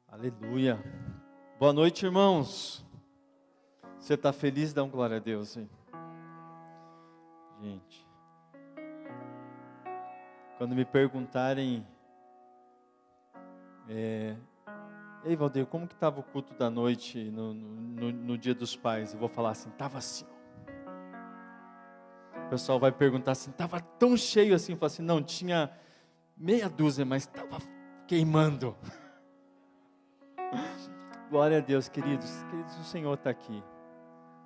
Aleluia. Boa noite, irmãos. Você está feliz? Dá um glória a Deus, hein? Gente, quando me perguntarem, ei, Valdeir, como que estava o culto da noite no Dia dos Pais? Eu vou falar assim, estava assim. O pessoal vai perguntar assim, estava tão cheio assim? Eu falo assim, não, tinha meia dúzia, mas estava queimando. Glória a Deus, queridos. Queridos, o Senhor está aqui.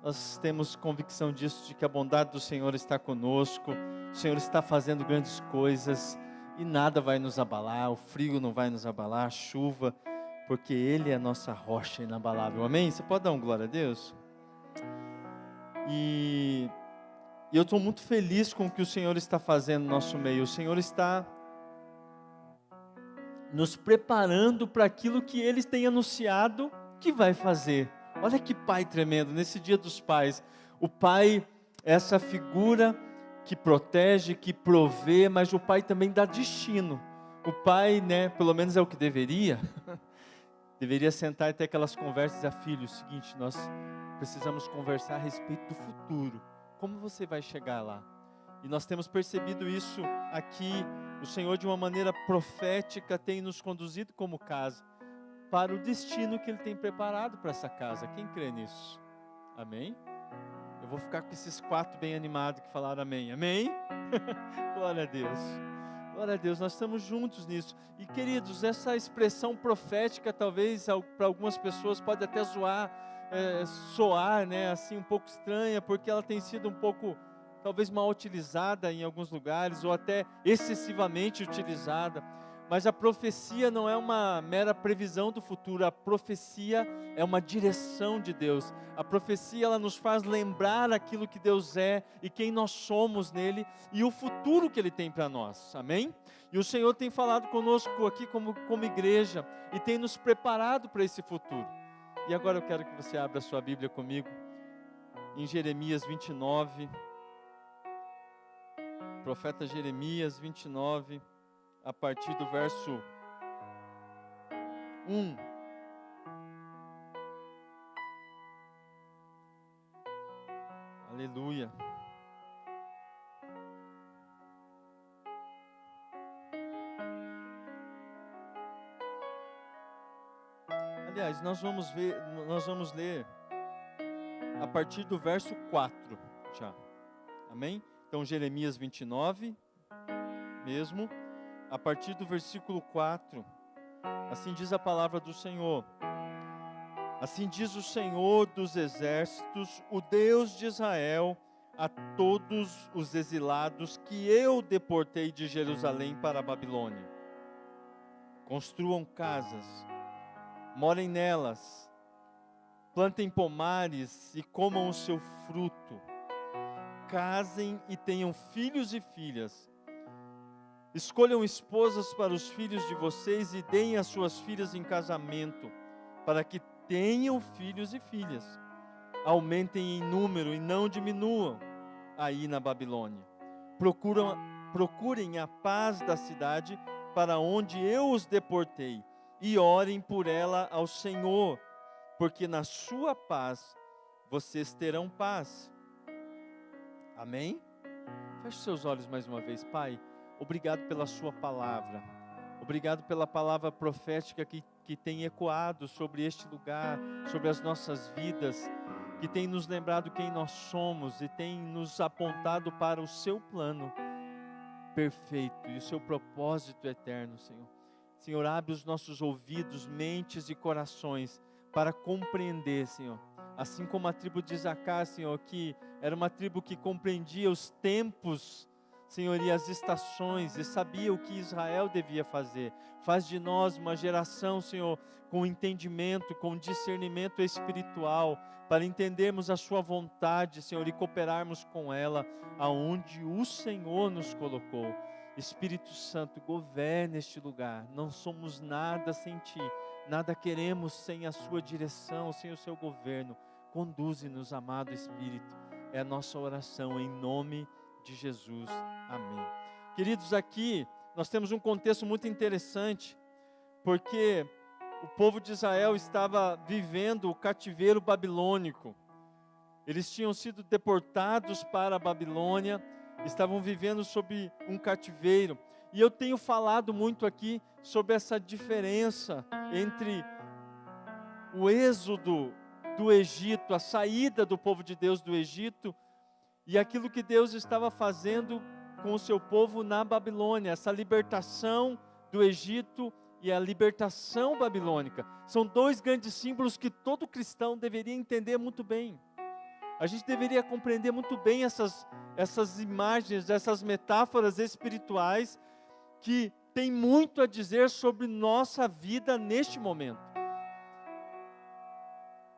Nós temos convicção disso, de que a bondade do Senhor está conosco. O Senhor está fazendo grandes coisas e nada vai nos abalar. O frio não vai nos abalar, a chuva, porque Ele é a nossa rocha inabalável. Amém? Você pode dar um glória a Deus? E eu estou muito feliz com o que o Senhor está fazendo no nosso meio. O Senhor está nos preparando para aquilo que Ele tem anunciado que vai fazer. Olha que pai tremendo, nesse Dia dos Pais. O pai é essa figura que protege, que provê, mas o pai também dá destino. O pai, pelo menos é o que deveria sentar e ter aquelas conversas, filho, é o seguinte, nós precisamos conversar a respeito do futuro. Como você vai chegar lá? E nós temos percebido isso aqui. O Senhor, de uma maneira profética, tem nos conduzido como casa para o destino que Ele tem preparado para essa casa. Quem crê nisso? Amém? Eu vou ficar com esses 4 bem animados que falaram amém. Amém? Glória a Deus. Glória a Deus, nós estamos juntos nisso. E queridos, essa expressão profética, talvez para algumas pessoas pode até soar, assim um pouco estranha, porque ela tem sido um pouco, talvez mal utilizada em alguns lugares, ou até excessivamente utilizada. Mas a profecia não é uma mera previsão do futuro, a profecia é uma direção de Deus. A profecia, ela nos faz lembrar aquilo que Deus é e quem nós somos nele e o futuro que Ele tem para nós, amém? E o Senhor tem falado conosco aqui como igreja e tem nos preparado para esse futuro. E agora eu quero que você abra a sua Bíblia comigo em Jeremias 29, profeta Jeremias 29, a partir do verso 1. Aleluia. Aliás, nós vamos ler a partir do verso 4 já. Amém? Então, Jeremias 29, mesmo, a partir do versículo 4, assim diz a palavra do Senhor. Assim diz o Senhor dos exércitos, o Deus de Israel, a todos os exilados que eu deportei de Jerusalém para a Babilônia. Construam casas, morem nelas, plantem pomares e comam o seu fruto. Casem e tenham filhos e filhas. Escolham esposas para os filhos de vocês e deem as suas filhas em casamento, para que tenham filhos e filhas. Aumentem em número e não diminuam aí na Babilônia. Procurem a paz da cidade para onde eu os deportei e orem por ela ao Senhor, porque na sua paz vocês terão paz. Amém? Feche seus olhos mais uma vez, Pai. Obrigado pela sua palavra. Obrigado pela palavra profética que tem ecoado sobre este lugar, sobre as nossas vidas, que tem nos lembrado quem nós somos e tem nos apontado para o seu plano perfeito e o seu propósito eterno, Senhor. Senhor, abre os nossos ouvidos, mentes e corações para compreender, Senhor. Assim como a tribo de Isacar, Senhor, que era uma tribo que compreendia os tempos, Senhor, e as estações, e sabia o que Israel devia fazer. Faz de nós uma geração, Senhor, com entendimento, com discernimento espiritual, para entendermos a sua vontade, Senhor, e cooperarmos com ela, aonde o Senhor nos colocou. Espírito Santo, governe este lugar. Não somos nada sem Ti, nada queremos sem a sua direção, sem o seu governo. Conduze-nos, amado Espírito. É a nossa oração em nome de Jesus. Amém. Queridos, aqui nós temos um contexto muito interessante, porque o povo de Israel estava vivendo o cativeiro babilônico. Eles tinham sido deportados para a Babilônia, estavam vivendo sob um cativeiro. E eu tenho falado muito aqui sobre essa diferença entre o êxodo do Egito, a saída do povo de Deus do Egito, e aquilo que Deus estava fazendo com o seu povo na Babilônia, essa libertação do Egito e a libertação babilônica. São dois grandes símbolos que todo cristão deveria entender muito bem. A gente deveria compreender muito bem essas imagens, essas metáforas espirituais que têm muito a dizer sobre nossa vida neste momento.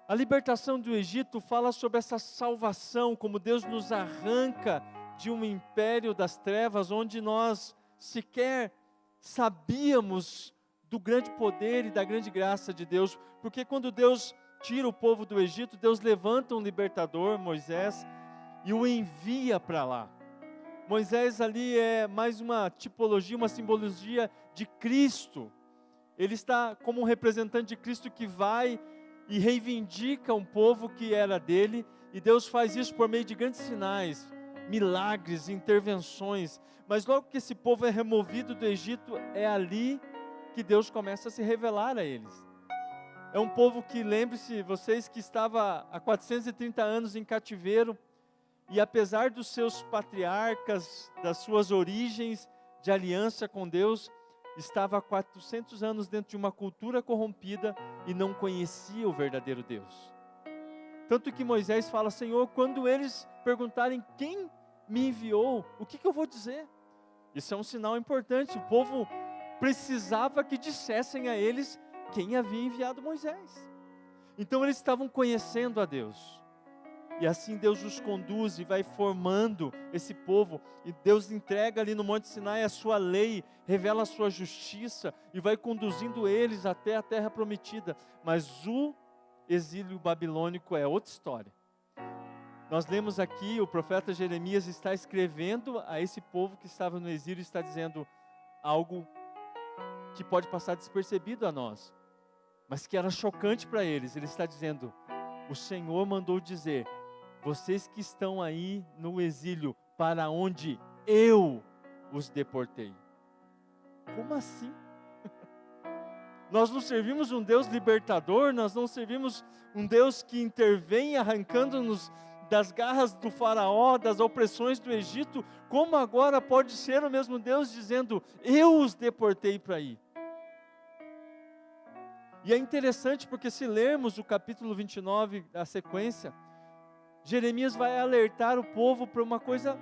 A libertação do Egito fala sobre essa salvação, como Deus nos arranca de um império das trevas, onde nós sequer sabíamos do grande poder e da grande graça de Deus, porque quando Deus tira o povo do Egito, Deus levanta um libertador, Moisés, e o envia para lá. Moisés ali é mais uma tipologia, uma simbologia de Cristo. Ele está como um representante de Cristo que vai e reivindica um povo que era dele, e Deus faz isso por meio de grandes sinais, milagres, intervenções. Mas logo que esse povo é removido do Egito, é ali que Deus começa a se revelar a eles. É um povo que, lembre-se vocês, que estava há 430 anos em cativeiro, e apesar dos seus patriarcas, das suas origens de aliança com Deus, estava há 400 anos dentro de uma cultura corrompida e não conhecia o verdadeiro Deus. Tanto que Moisés fala: Senhor, quando eles perguntarem quem me enviou, o que eu vou dizer? Isso é um sinal importante. O povo precisava que dissessem a eles quem havia enviado Moisés. Então eles estavam conhecendo a Deus. E assim Deus os conduz e vai formando esse povo. E Deus entrega ali no Monte Sinai a sua lei, revela a sua justiça e vai conduzindo eles até a terra prometida. Mas o exílio babilônico é outra história. Nós lemos aqui, o profeta Jeremias está escrevendo a esse povo que estava no exílio, está dizendo algo que pode passar despercebido a nós, mas que era chocante para eles. Ele está dizendo: o Senhor mandou dizer, vocês que estão aí no exílio, para onde eu os deportei. Como assim? Nós não servimos um Deus libertador, nós não servimos um Deus que intervém arrancando-nos das garras do faraó, das opressões do Egito. Como agora pode ser o mesmo Deus dizendo, eu os deportei para aí? E é interessante porque se lermos o capítulo 29, a sequência, Jeremias vai alertar o povo para uma coisa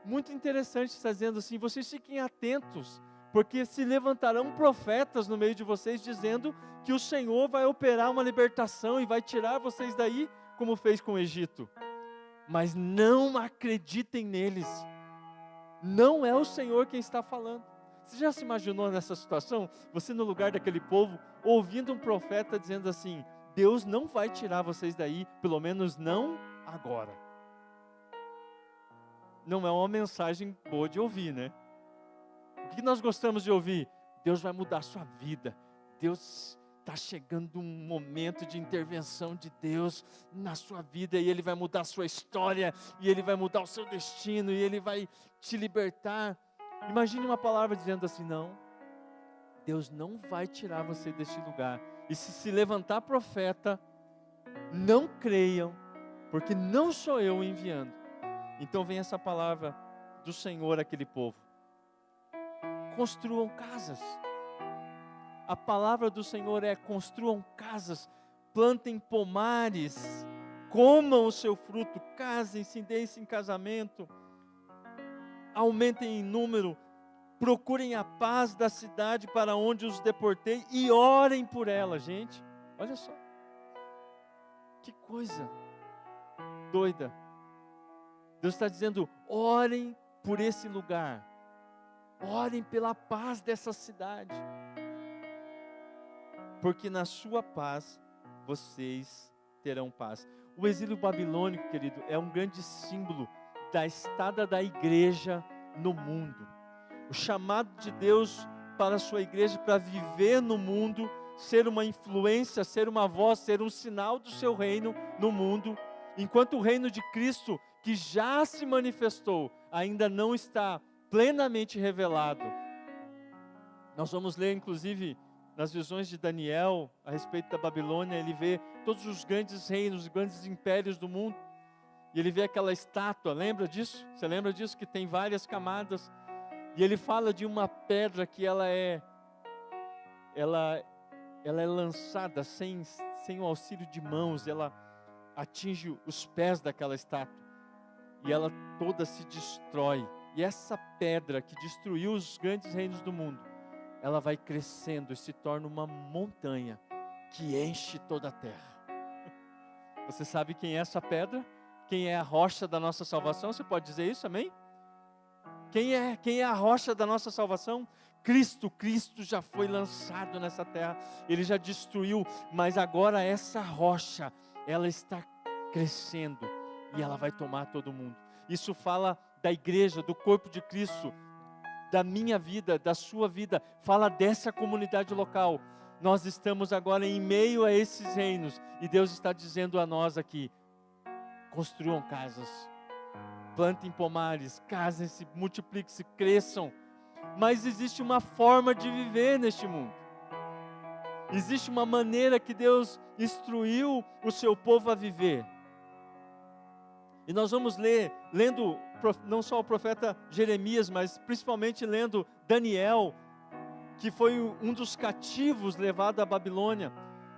muito interessante, está dizendo assim: vocês fiquem atentos, porque se levantarão profetas no meio de vocês, dizendo que o Senhor vai operar uma libertação e vai tirar vocês daí, como fez com o Egito. Mas não acreditem neles, não é o Senhor quem está falando. Você já se imaginou nessa situação? Você no lugar daquele povo, ouvindo um profeta dizendo assim: Deus não vai tirar vocês daí, pelo menos não agora. Não é uma mensagem boa de ouvir, né? O que nós gostamos de ouvir? Deus vai mudar a sua vida. Deus está chegando um momento de intervenção de Deus na sua vida, e Ele vai mudar a sua história, e Ele vai mudar o seu destino, e Ele vai te libertar. Imagine uma palavra dizendo assim: não, Deus não vai tirar você deste lugar. E se levantar profeta, não creiam, porque não sou eu enviando. Então vem essa palavra do Senhor àquele povo: construam casas. A palavra do Senhor é: construam casas, plantem pomares, comam o seu fruto, casem-se, deem-se em casamento, aumentem em número, procurem a paz da cidade para onde os deportei e orem por ela. Gente, olha só, que coisa doida. Deus está dizendo: orem por esse lugar, orem pela paz dessa cidade, porque na sua paz vocês terão paz. O exílio babilônico, querido, é um grande símbolo da estada da igreja no mundo. O chamado de Deus para a sua igreja para viver no mundo ser uma influência, ser uma voz, ser um sinal do seu reino no mundo, enquanto o reino de Cristo, que já se manifestou, ainda não está plenamente revelado. Nós vamos ler, inclusive, nas visões de Daniel, a respeito da Babilônia, ele vê todos os grandes reinos, os grandes impérios do mundo, e ele vê aquela estátua, lembra disso? Você lembra disso? Que tem várias camadas, e ele fala de uma pedra que ela é lançada sem o auxílio de mãos, ela atinge os pés daquela estátua, e ela toda se destrói, e essa pedra que destruiu os grandes reinos do mundo, ela vai crescendo e se torna uma montanha que enche toda a terra. Você sabe quem é essa pedra? Quem é a rocha da nossa salvação? Você pode dizer isso, amém? Quem é a rocha da nossa salvação? Cristo já foi lançado nessa terra, Ele já destruiu, mas agora essa rocha, ela está crescendo, e ela vai tomar todo mundo. Isso fala da igreja, do corpo de Cristo, da minha vida, da sua vida, fala dessa comunidade local. Nós estamos agora em meio a esses reinos, e Deus está dizendo a nós aqui: construam casas, plantem pomares, casem-se, multipliquem-se, cresçam. Mas existe uma forma de viver neste mundo. Existe uma maneira que Deus instruiu o seu povo a viver. E nós vamos lendo não só o profeta Jeremias, mas principalmente lendo Daniel, que foi um dos cativos levado à Babilônia.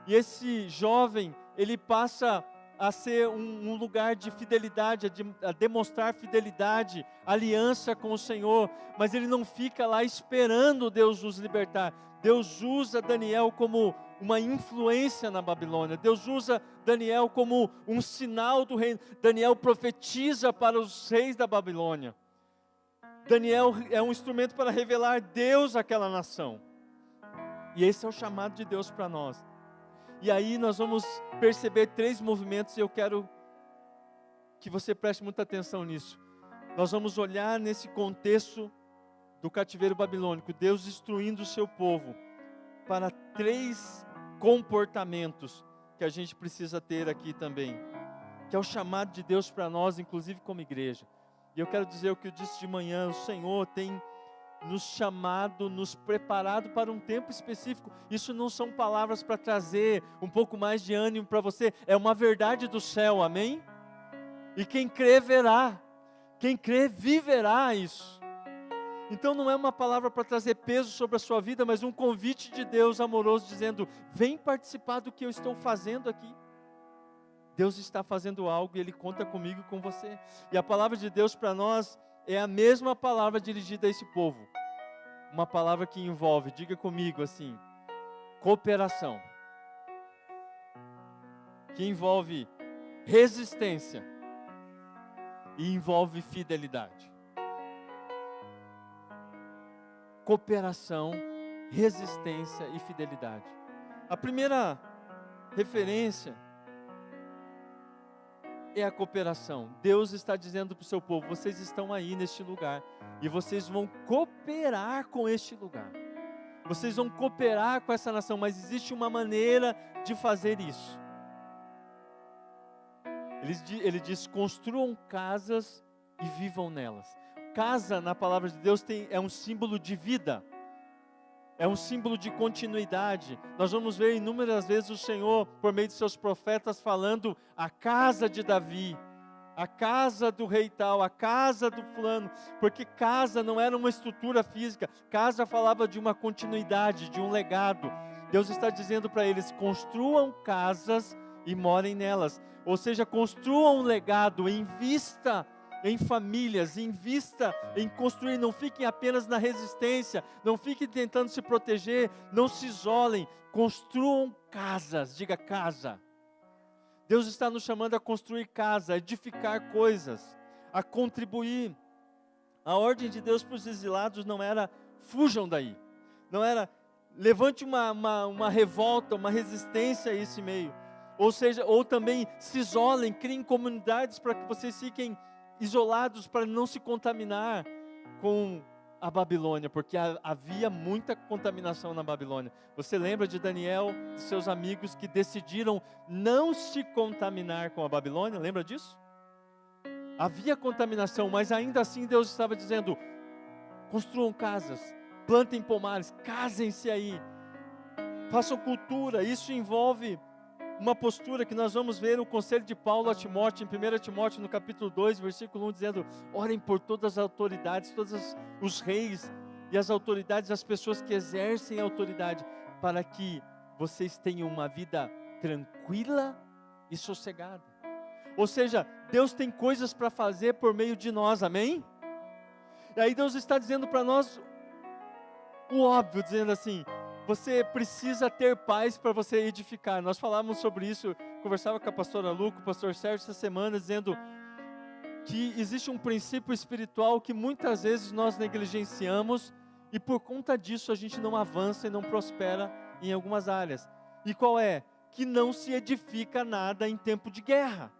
E esse jovem, ele passa a ser um lugar de fidelidade, a demonstrar fidelidade, aliança com o Senhor, mas ele não fica lá esperando Deus nos libertar. Deus usa Daniel como uma influência na Babilônia. Deus usa Daniel como um sinal do reino. Daniel profetiza para os reis da Babilônia. Daniel é um instrumento para revelar Deus àquela nação. E esse é o chamado de Deus para nós. E aí nós vamos perceber 3 movimentos, e eu quero que você preste muita atenção nisso. Nós vamos olhar nesse contexto do cativeiro babilônico, Deus instruindo o seu povo para 3 comportamentos que a gente precisa ter aqui também, que é o chamado de Deus para nós, inclusive como igreja. E eu quero dizer o que eu disse de manhã: o Senhor tem nos chamado, nos preparado para um tempo específico. Isso não são palavras para trazer um pouco mais de ânimo para você, é uma verdade do céu, amém? E quem crê verá, quem crê viverá isso. Então não é uma palavra para trazer peso sobre a sua vida, mas um convite de Deus amoroso, dizendo: vem participar do que eu estou fazendo aqui. Deus está fazendo algo e Ele conta comigo e com você. E a palavra de Deus para nós é a mesma palavra dirigida a esse povo. Uma palavra que envolve, diga comigo assim, cooperação. Que envolve resistência e envolve fidelidade. Cooperação, resistência e fidelidade. A primeira referência é a cooperação. Deus está dizendo para o seu povo: vocês estão aí neste lugar, e vocês vão cooperar com este lugar. Vocês vão cooperar com essa nação, mas existe uma maneira de fazer isso. Ele diz: construam casas e vivam nelas. Casa, na palavra de Deus, é um símbolo de vida. É um símbolo de continuidade. Nós vamos ver inúmeras vezes o Senhor, por meio de seus profetas, falando: a casa de Davi, a casa do rei tal, a casa do fulano, porque casa não era uma estrutura física, casa falava de uma continuidade, de um legado. Deus está dizendo para eles: construam casas e morem nelas, ou seja, construam um legado, invista em famílias, invista em construir, não fiquem apenas na resistência, não fiquem tentando se proteger, não se isolem, construam casas, diga casa. Deus está nos chamando a construir casa, a edificar coisas, a contribuir. A ordem de Deus para os exilados não era: fujam daí, não era: levante uma revolta, uma resistência a esse meio, ou seja, ou também se isolem, criem comunidades para que vocês fiquem isolados, para não se contaminar com a Babilônia, porque havia muita contaminação na Babilônia. Você lembra de Daniel, de seus amigos que decidiram não se contaminar com a Babilônia? Lembra disso? Havia contaminação, mas ainda assim Deus estava dizendo: construam casas, plantem pomares, casem-se aí, façam cultura. Isso envolve uma postura que nós vamos ver no conselho de Paulo a Timóteo, em 1 Timóteo, no capítulo 2, versículo 1, dizendo: orem por todas as autoridades, todos os reis e as autoridades, as pessoas que exercem autoridade, para que vocês tenham uma vida tranquila e sossegada. Ou seja, Deus tem coisas para fazer por meio de nós, amém? E aí Deus está dizendo para nós o óbvio, dizendo assim: você precisa ter paz para você edificar. Nós falávamos sobre isso, conversava com a pastora Lu, com o pastor Sérgio essa semana, dizendo que existe um princípio espiritual que muitas vezes nós negligenciamos, e por conta disso a gente não avança e não prospera em algumas áreas. E qual é? Que não se edifica nada em tempo de guerra.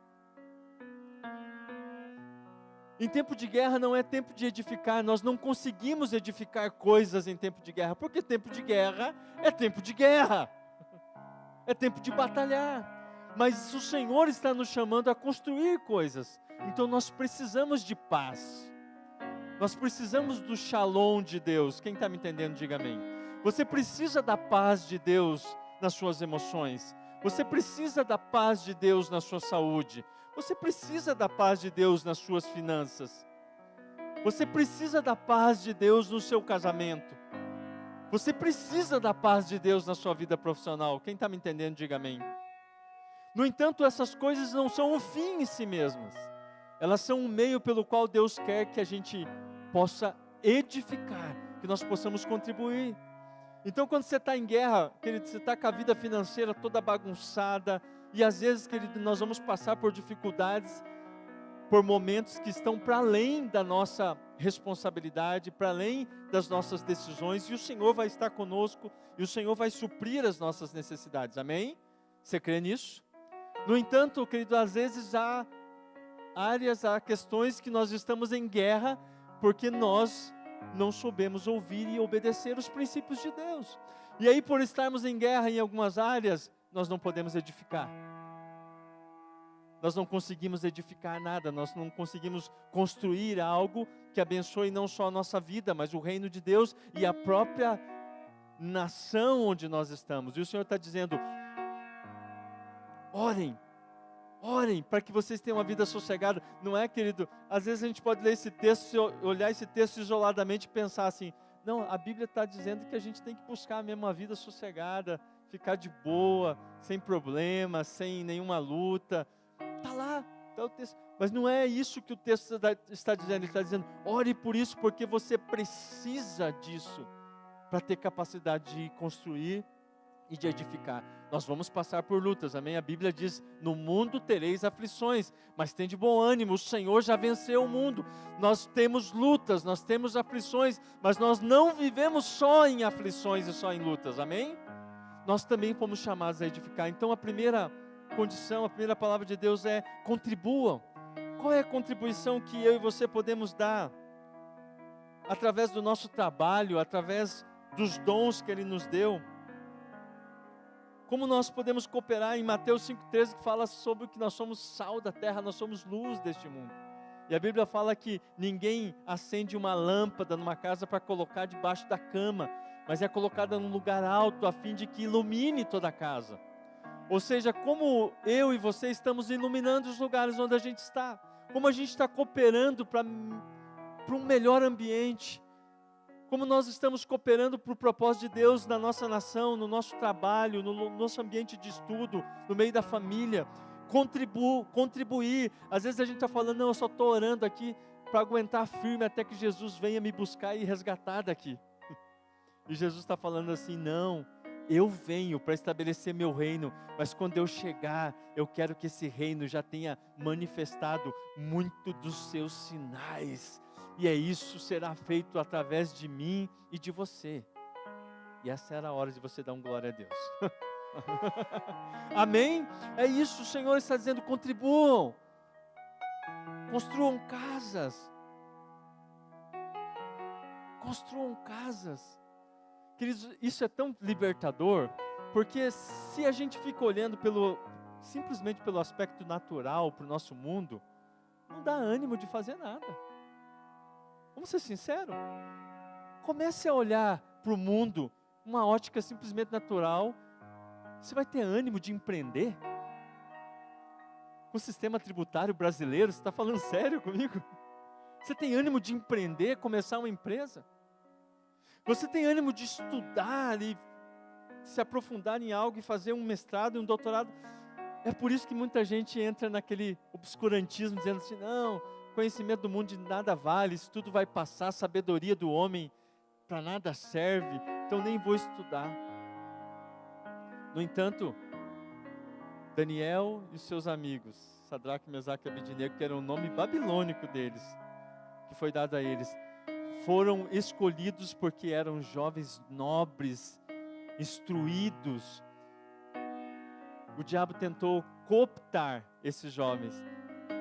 Em tempo de guerra não é tempo de edificar, nós não conseguimos edificar coisas em tempo de guerra, porque tempo de guerra, é tempo de batalhar. Mas o Senhor está nos chamando a construir coisas, então nós precisamos de paz, nós precisamos do shalom de Deus. Quem está me entendendo, diga amém. Você precisa da paz de Deus nas suas emoções, você precisa da paz de Deus na sua saúde, você precisa da paz de Deus nas suas finanças, você precisa da paz de Deus no seu casamento, você precisa da paz de Deus na sua vida profissional. Quem está me entendendo, diga amém. No entanto, essas coisas não são um fim em si mesmas, elas são um meio pelo qual Deus quer que a gente possa edificar, que nós possamos contribuir. Então, quando você está em guerra, querido, você está com a vida financeira toda bagunçada, e às vezes, querido, nós vamos passar por dificuldades, por momentos que estão para além da nossa responsabilidade, para além das nossas decisões, e o Senhor vai estar conosco, e o Senhor vai suprir as nossas necessidades, amém? Você crê nisso? No entanto, querido, às vezes há áreas, há questões que nós estamos em guerra, porque nós não soubemos ouvir e obedecer os princípios de Deus, e aí por estarmos em guerra em algumas áreas, nós não podemos edificar, nós não conseguimos edificar nada, nós não conseguimos construir algo que abençoe não só a nossa vida, mas o reino de Deus e a própria nação onde nós estamos. E o Senhor está dizendo: orem para que vocês tenham uma vida sossegada. Não é, querido? Às vezes a gente pode ler esse texto, olhar esse texto isoladamente e pensar assim: não, a Bíblia está dizendo que a gente tem que buscar mesmo uma vida sossegada, ficar de boa, sem problemas, sem nenhuma luta. Está lá, está o texto. Mas não é isso que o texto está dizendo. Ele está dizendo: ore por isso, porque você precisa disso para ter capacidade de construir e de edificar. Nós vamos passar por lutas, amém? A Bíblia diz: no mundo tereis aflições, mas tende bom ânimo, o Senhor já venceu o mundo. Nós temos lutas, nós temos aflições, mas nós não vivemos só em aflições e só em lutas, amém? Nós também fomos chamados a edificar. Então a primeira condição, a primeira palavra de Deus é: contribuam. Qual é a contribuição que eu e você podemos dar? Através do nosso trabalho, através dos dons que Ele nos deu. Como nós podemos cooperar em Mateus 5,13, que fala sobre que nós somos sal da terra, nós somos luz deste mundo. E a Bíblia fala que ninguém acende uma lâmpada numa casa para colocar debaixo da cama, mas é colocada num lugar alto, a fim de que ilumine toda a casa. Ou seja, como eu e você estamos iluminando os lugares onde a gente está, como a gente está cooperando para um melhor ambiente, como nós estamos cooperando para o propósito de Deus na nossa nação, no nosso trabalho, no nosso ambiente de estudo, no meio da família. Contribuir. Às vezes a gente está falando: não, eu só estou orando aqui para aguentar firme até que Jesus venha me buscar e resgatar daqui. E Jesus está falando assim: não, eu venho para estabelecer meu reino, mas quando eu chegar, eu quero que esse reino já tenha manifestado muito dos seus sinais. E isso será feito através de mim e de você. E essa era a hora de você dar um glória a Deus. Amém? É isso, o Senhor está dizendo: contribuam, construam casas, construam casas. Queridos, isso é tão libertador, porque se a gente fica olhando simplesmente pelo aspecto natural para o nosso mundo, não dá ânimo de fazer nada. Vamos ser sinceros? Comece a olhar para o mundo, uma ótica simplesmente natural. Você vai ter ânimo de empreender? Com o sistema tributário brasileiro, você está falando sério comigo? Você tem ânimo de empreender, começar uma empresa? Você tem ânimo de estudar e se aprofundar em algo e fazer um mestrado e um doutorado? É por isso que muita gente entra naquele obscurantismo, dizendo assim, não, conhecimento do mundo de nada vale, isso tudo vai passar, sabedoria do homem para nada serve, então nem vou estudar. No entanto, Daniel e os seus amigos, Sadraque, Mesaque e Abednego, que era o nome babilônico deles, que foi dado a eles, foram escolhidos porque eram jovens nobres, instruídos. O diabo tentou cooptar esses jovens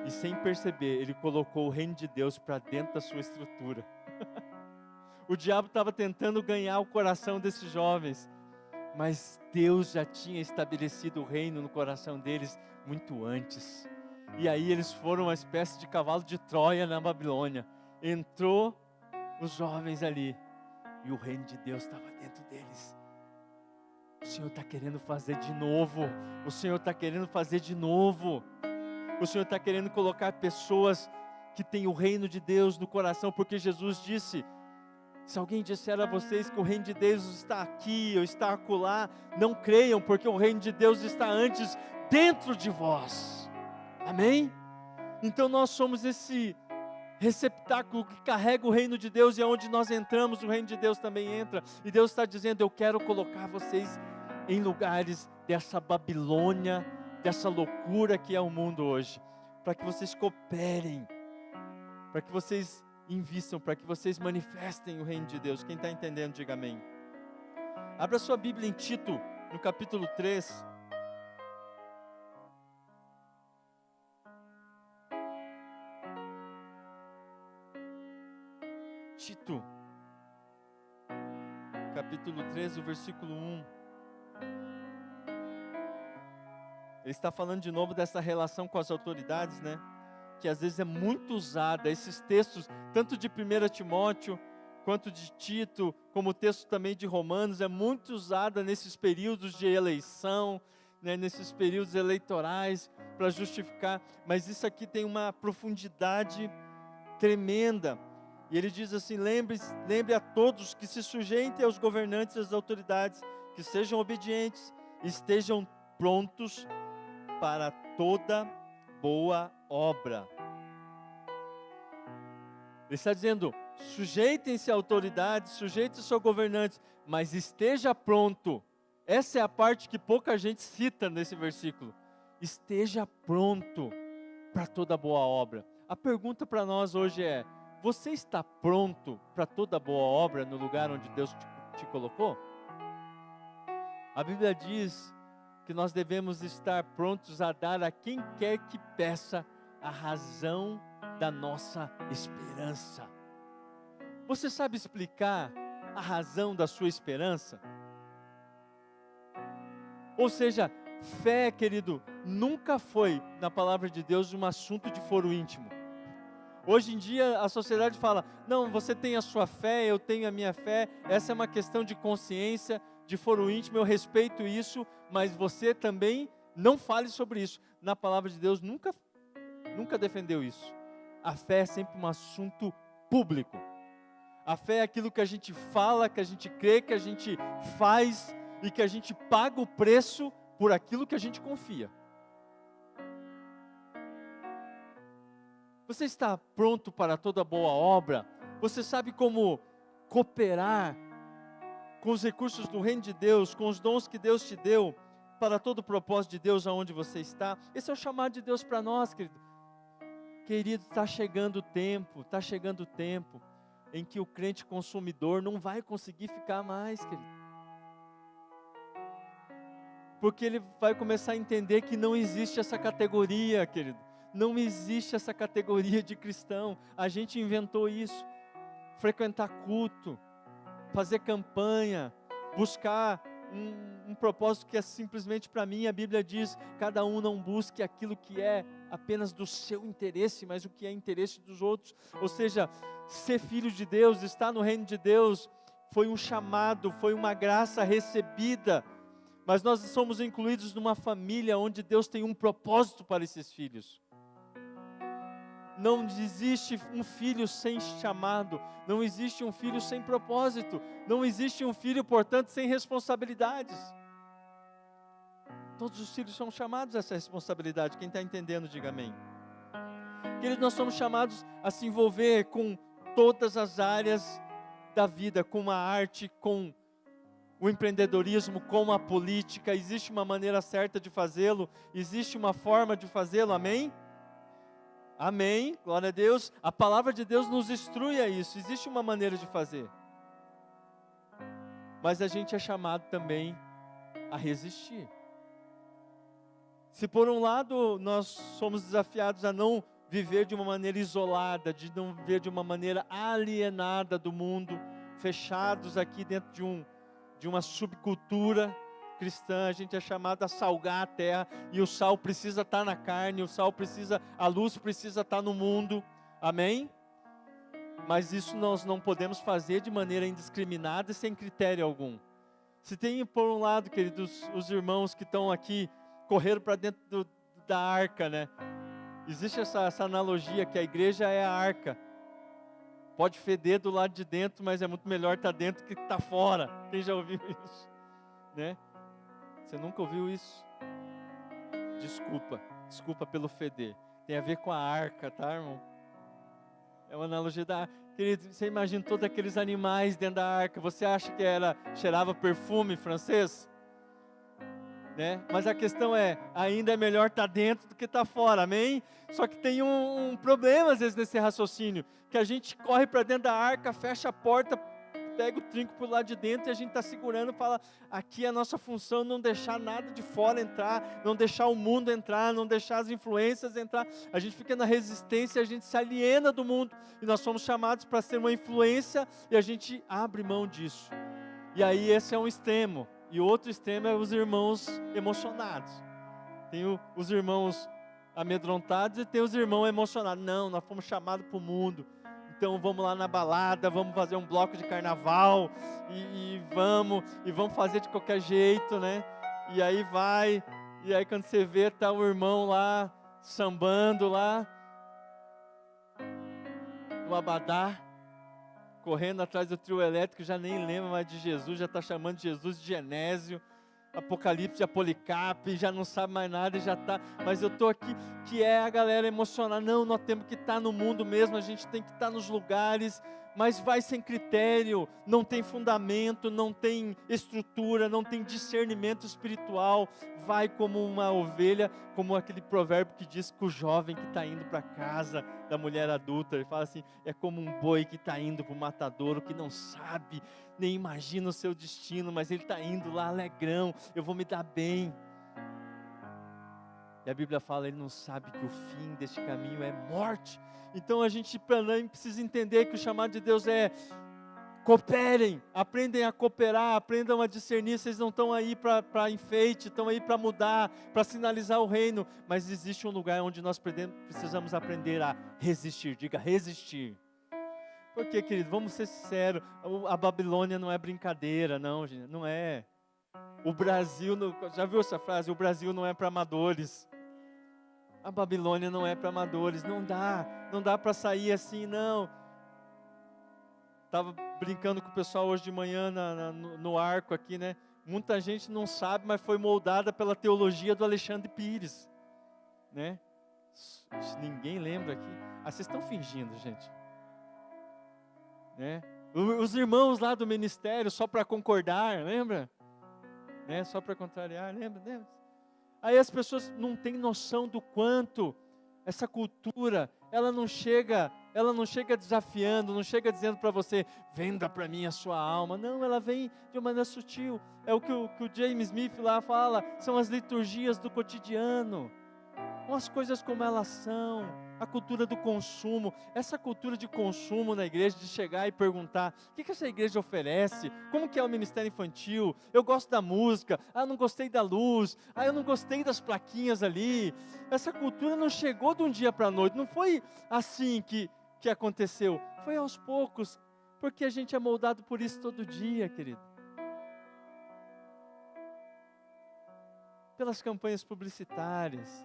e, sem perceber, ele colocou o reino de Deus para dentro da sua estrutura. O diabo estava tentando ganhar o coração desses jovens, mas Deus já tinha estabelecido o reino no coração deles muito antes. E aí eles foram uma espécie de cavalo de Troia na Babilônia. Entrou os jovens ali e o reino de Deus estava dentro deles. O Senhor está querendo fazer de novo. O Senhor está querendo fazer de novo. O Senhor está querendo colocar pessoas que têm o reino de Deus no coração, porque Jesus disse, se alguém disser a vocês que o reino de Deus está aqui ou está acolá, não creiam, porque o reino de Deus está antes dentro de vós. Amém? Então nós somos esse receptáculo que carrega o reino de Deus, e aonde nós entramos, o reino de Deus também entra. E Deus está dizendo, eu quero colocar vocês em lugares dessa Babilônia, dessa loucura que é o mundo hoje, para que vocês cooperem, para que vocês invistam, para que vocês manifestem o reino de Deus. Quem está entendendo, diga amém. Abra sua Bíblia em Tito, no capítulo 3. Tito, capítulo 3, o versículo 1. Ele está falando de novo dessa relação com as autoridades, né? Que às vezes é muito usada, esses textos, tanto de 1 Timóteo, quanto de Tito, como o texto também de Romanos, é muito usada nesses períodos de eleição, né, nesses períodos eleitorais, para justificar, mas isso aqui tem uma profundidade tremenda. E ele diz assim, lembre a todos que se sujeitem aos governantes e às autoridades, que sejam obedientes, estejam prontos para toda boa obra. Ele está dizendo, sujeitem-se a autoridades, sujeitem-se aos governantes, mas esteja pronto. Essa é a parte que pouca gente cita nesse versículo. Esteja pronto para toda boa obra. A pergunta para nós hoje é, você está pronto para toda boa obra no lugar onde Deus te colocou? A Bíblia diz que nós devemos estar prontos a dar a quem quer que peça a razão da nossa esperança. Você sabe explicar a razão da sua esperança? Ou seja, fé, querido, nunca foi, na palavra de Deus, um assunto de foro íntimo. Hoje em dia a sociedade fala, não, você tem a sua fé, eu tenho a minha fé, essa é uma questão de consciência, de foro íntimo, eu respeito isso, mas você também não fale sobre isso. Na palavra de Deus nunca defendeu isso. A fé é sempre um assunto público. A fé é aquilo que a gente fala, que a gente crê, que a gente faz e que a gente paga o preço por aquilo que a gente confia. Você está pronto para toda boa obra? Você sabe como cooperar com os recursos do reino de Deus, com os dons que Deus te deu, para todo o propósito de Deus aonde você está? Esse é o chamado de Deus para nós, querido. Querido, está chegando o tempo em que o crente consumidor não vai conseguir ficar mais, querido. Porque ele vai começar a entender que não existe essa categoria, querido. Não existe essa categoria de cristão. A gente inventou isso. frequentar culto, fazer campanha, buscar um propósito que é simplesmente para mim. A Bíblia diz, cada um não busque aquilo que é apenas do seu interesse, mas o que é interesse dos outros. Ou seja, ser filho de Deus, estar no reino de Deus, foi um chamado, foi uma graça recebida, mas nós somos incluídos numa família onde Deus tem um propósito para esses filhos. Não existe um filho sem chamado, não existe um filho sem propósito, não existe um filho, portanto, sem responsabilidades. Todos os filhos são chamados a essa responsabilidade. Quem está entendendo, diga amém. Queridos, nós somos chamados a se envolver com todas as áreas da vida, com a arte, com o empreendedorismo, com a política. Existe uma maneira certa de fazê-lo, existe uma forma de fazê-lo, amém? Amém, glória a Deus. A palavra de Deus nos instrui a isso, existe uma maneira de fazer. Mas a gente é chamado também a resistir. Se por um lado nós somos desafiados a não viver de uma maneira isolada, de não viver de uma maneira alienada do mundo, fechados aqui dentro de uma subcultura cristã, a gente é chamado a salgar a terra, e o sal precisa estar na carne, a luz precisa estar no mundo, amém? Mas isso nós não podemos fazer de maneira indiscriminada e sem critério algum. Se tem por um lado, queridos, os irmãos que estão aqui, correram para dentro da arca, né? Existe essa analogia que a igreja é a arca. Pode feder do lado de dentro, mas é muito melhor estar dentro que estar fora. Quem já ouviu isso? Né? Você nunca ouviu isso? Desculpa pelo feder. Tem a ver com a arca, tá, irmão? É uma analogia da arca. Querido, você imagina todos aqueles animais dentro da arca. Você acha que cheirava perfume francês? Né? Mas a questão é, ainda é melhor estar dentro do que estar fora, amém? Só que tem um problema às vezes nesse raciocínio, que a gente corre para dentro da arca, fecha a porta, pega o trinco por lá de dentro e a gente está segurando, fala, aqui é a nossa função, não deixar nada de fora entrar, não deixar o mundo entrar, não deixar as influências entrar. A gente fica na resistência, a gente se aliena do mundo, e nós somos chamados para ser uma influência, e a gente abre mão disso. E aí esse é um extremo. E o outro extremo é os irmãos emocionados. Tem os irmãos amedrontados e tem os irmãos emocionados. Não, nós fomos chamados para o mundo. Então vamos lá na balada, vamos fazer um bloco de carnaval. E vamos fazer de qualquer jeito, né? E aí vai. E aí quando você vê, tá o irmão lá, sambando lá. No abadá. Correndo atrás do trio elétrico, já nem lembra mais de Jesus, já está chamando Jesus de Genésio, Apocalipse de Policarpo, já não sabe mais nada e já está, mas eu estou aqui, que é a galera emocionada. Não, nós temos que estar no mundo mesmo, a gente tem que estar nos lugares, mas vai sem critério, não tem fundamento, não tem estrutura, não tem discernimento espiritual, vai como uma ovelha, como aquele provérbio que diz que o jovem que está indo para casa da mulher adulta, ele fala assim, é como um boi que está indo para o matadouro, que não sabe, nem imagina o seu destino, mas ele está indo lá alegrão, eu vou me dar bem. E a Bíblia fala, ele não sabe que o fim deste caminho é morte. Então a gente precisa entender que o chamado de Deus é, cooperem, aprendem a cooperar, aprendam a discernir. Vocês não estão aí para enfeite, estão aí para mudar, para sinalizar o reino, mas existe um lugar onde nós precisamos aprender a resistir. Diga, resistir. Porque, querido, vamos ser sinceros, a Babilônia não é brincadeira, não, gente, não é. O Brasil, já viu essa frase? O Brasil não é para amadores. A Babilônia não é para amadores, não dá para sair assim, não. Estava brincando com o pessoal hoje de manhã no arco aqui, né? Muita gente não sabe, mas foi moldada pela teologia do Alexandre Pires, né? Ninguém lembra aqui. Ah, vocês estão fingindo, gente, né? Os irmãos lá do ministério, só para concordar, lembra? Né? Só para contrariar, lembra? Aí as pessoas não têm noção do quanto essa cultura, ela não chega desafiando, não chega dizendo para você, venda para mim a sua alma. Não, ela vem de uma maneira sutil. É o que o James Smith lá fala, são as liturgias do cotidiano. as coisas como elas são, a cultura do consumo, essa cultura de consumo na igreja, de chegar e perguntar, o que essa igreja oferece? Como que é o ministério infantil? Eu gosto da música, eu não gostei da luz, eu não gostei das plaquinhas ali. Essa cultura não chegou de um dia para a noite, não foi assim que aconteceu, foi aos poucos, porque a gente é moldado por isso todo dia, querido. Pelas campanhas publicitárias,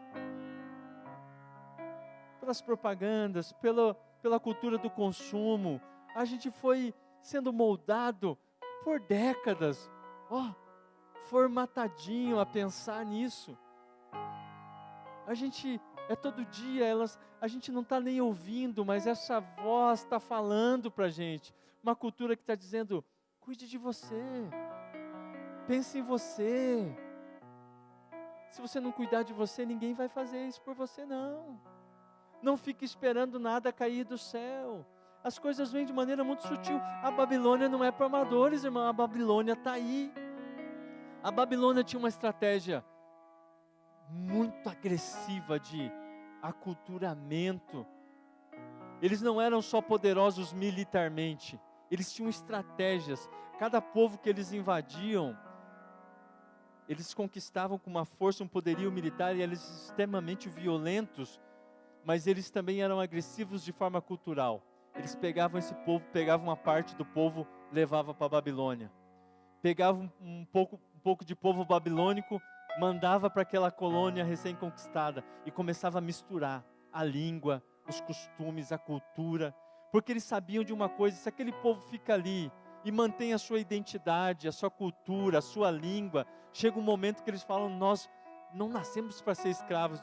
pelas propagandas, pela cultura do consumo, a gente foi sendo moldado por décadas, formatadinho a pensar nisso. A gente todo dia, a gente não está nem ouvindo, mas essa voz está falando para a gente, uma cultura que está dizendo, cuide de você, pense em você. Se você não cuidar de você, ninguém vai fazer isso por você, não. Não fique esperando nada cair do céu. As coisas vêm de maneira muito sutil. A Babilônia não é para amadores, irmão. A Babilônia está aí. A Babilônia tinha uma estratégia muito agressiva de aculturamento. Eles não eram só poderosos militarmente. Eles tinham estratégias. Cada povo que eles invadiam, eles conquistavam com uma força, um poderio militar, e eles extremamente violentos, mas eles também eram agressivos de forma cultural. Eles pegavam esse povo, pegavam uma parte do povo, levavam para a Babilônia. Pegavam um pouco de povo babilônico, mandava para aquela colônia recém-conquistada, e começava a misturar a língua, os costumes, a cultura, porque eles sabiam de uma coisa: se aquele povo fica ali e mantém a sua identidade, a sua cultura, a sua língua, chega um momento que eles falam, nós não nascemos para ser escravos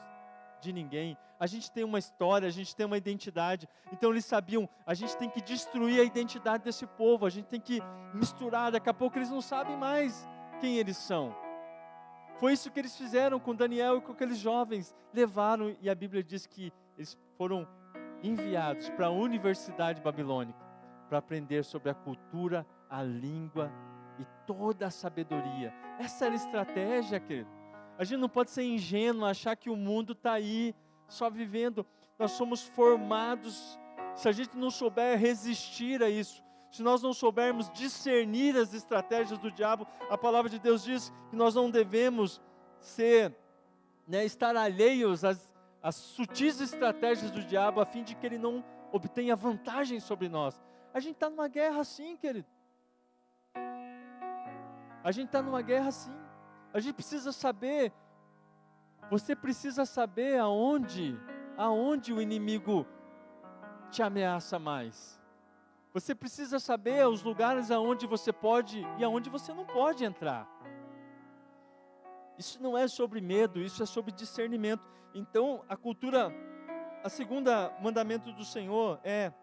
de ninguém, a gente tem uma história, a gente tem uma identidade. Então eles sabiam, a gente tem que destruir a identidade desse povo, a gente tem que misturar, daqui a pouco eles não sabem mais quem eles são. Foi isso que eles fizeram com Daniel e com aqueles jovens, levaram, e a Bíblia diz que eles foram enviados para a Universidade Babilônica, para aprender sobre a cultura, a língua e toda a sabedoria. Essa era a estratégia, querido. A gente não pode ser ingênuo, achar que o mundo está aí, só vivendo. Nós somos formados, se a gente não souber resistir a isso, se nós não soubermos discernir as estratégias do diabo, a palavra de Deus diz que nós não devemos estar alheios às sutis estratégias do diabo, a fim de que ele não obtenha vantagem sobre nós. A gente está numa guerra assim, querido. A gente está numa guerra assim. A gente precisa saber, você precisa saber aonde o inimigo te ameaça mais. Você precisa saber os lugares aonde você pode e aonde você não pode entrar. Isso não é sobre medo, isso é sobre discernimento. Então, a segunda mandamento do Senhor é: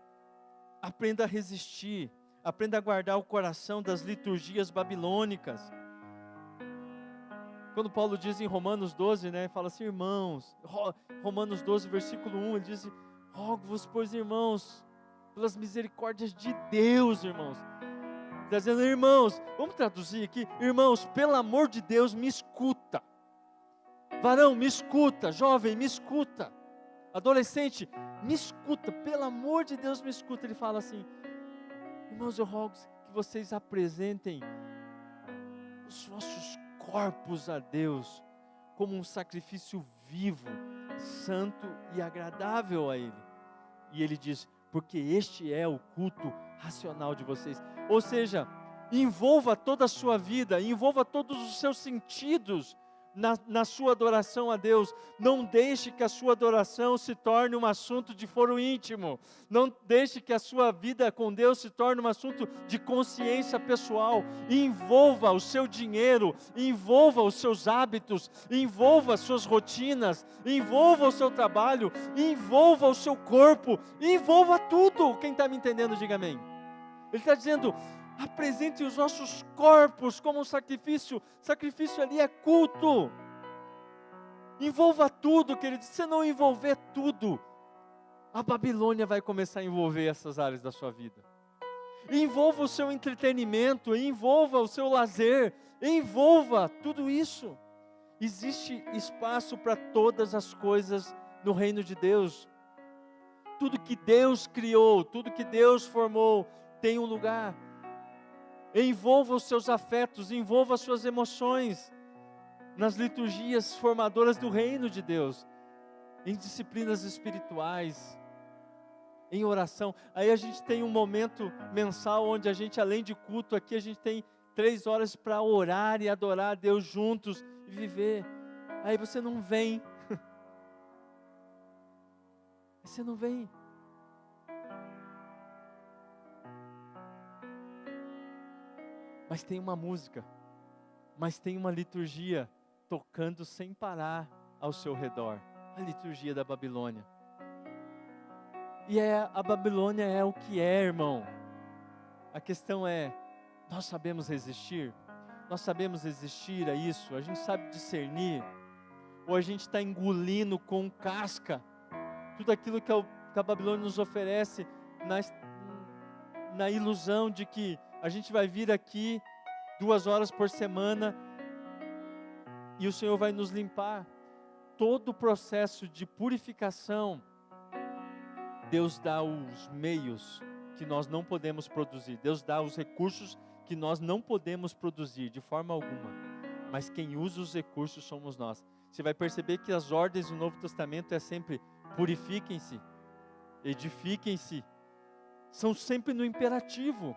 aprenda a resistir, aprenda a guardar o coração das liturgias babilônicas. Quando Paulo diz em Romanos 12, fala assim, irmãos, Romanos 12, versículo 1, ele diz, rogo-vos, pois, irmãos, pelas misericórdias de Deus, irmãos. Está dizendo, irmãos, vamos traduzir aqui, irmãos, pelo amor de Deus, me escuta. Varão, me escuta. Jovem, me escuta. Adolescente, me escuta, pelo amor de Deus, me escuta. Ele fala assim, irmãos, eu rogo que vocês apresentem os vossos corpos a Deus como um sacrifício vivo, santo e agradável a Ele. E Ele diz, porque este é o culto racional de vocês. Ou seja, envolva toda a sua vida, envolva todos os seus sentidos na sua adoração a Deus. Não deixe que a sua adoração se torne um assunto de foro íntimo. Não deixe que a sua vida com Deus se torne um assunto de consciência pessoal. Envolva o seu dinheiro, envolva os seus hábitos, envolva as suas rotinas, envolva o seu trabalho, envolva o seu corpo, envolva tudo. Quem está me entendendo, diga amém. Ele está dizendo, apresente os nossos corpos como um sacrifício. Sacrifício ali é culto. Envolva tudo, querido. Se você não envolver tudo, a Babilônia vai começar a envolver essas áreas da sua vida. Envolva o seu entretenimento, envolva o seu lazer, envolva tudo isso. Existe espaço para todas as coisas no reino de Deus. Tudo que Deus criou, tudo que Deus formou, tem um lugar. Envolva os seus afetos, envolva as suas emoções nas liturgias formadoras do reino de Deus, em disciplinas espirituais, em oração. Aí a gente tem um momento mensal onde a gente, além de culto aqui, a gente tem 3 horas para orar e adorar a Deus juntos e viver. Aí você não vem. Você não vem. Mas tem uma música, mas tem uma liturgia tocando sem parar ao seu redor. A liturgia da Babilônia. E a Babilônia é o que é, irmão. A questão é, nós sabemos resistir? Nós sabemos resistir a isso? A gente sabe discernir? Ou a gente está engolindo com casca tudo aquilo que a Babilônia nos oferece na ilusão de que a gente vai vir aqui 2 horas por semana e o Senhor vai nos limpar. Todo o processo de purificação, Deus dá os meios que nós não podemos produzir. Deus dá os recursos que nós não podemos produzir de forma alguma. Mas quem usa os recursos somos nós. Você vai perceber que as ordens do Novo Testamento é sempre purifiquem-se, edifiquem-se. São sempre no imperativo.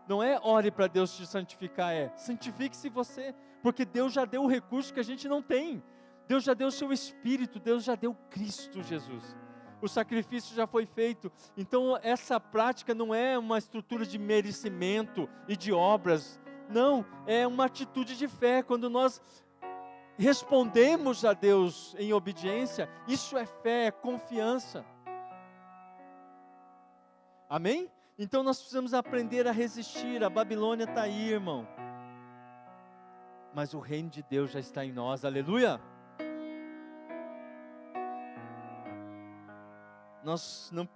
Não é ore para Deus te santificar, é santifique-se você. Porque Deus já deu o recurso que a gente não tem. Deus já deu o seu Espírito, Deus já deu Cristo Jesus. O sacrifício já foi feito. Então essa prática não é uma estrutura de merecimento e de obras. Não, é uma atitude de fé. Quando nós respondemos a Deus em obediência, isso é fé, é confiança. Amém? Então nós precisamos aprender a resistir. A Babilônia está aí, irmão. Mas o reino de Deus já está em nós, aleluia! Nós não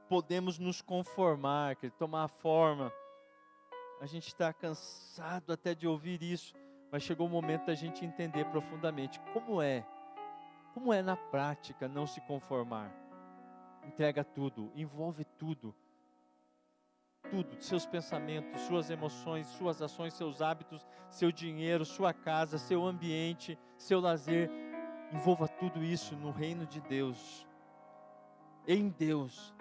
podemos nos conformar, tomar a forma. A gente está cansado até de ouvir isso, mas chegou o momento da gente entender profundamente como é na prática não se conformar. Entrega tudo, envolve tudo, seus pensamentos, suas emoções, suas ações, seus hábitos, seu dinheiro, sua casa, seu ambiente, seu lazer, envolva tudo isso no reino de Deus. Em Deus,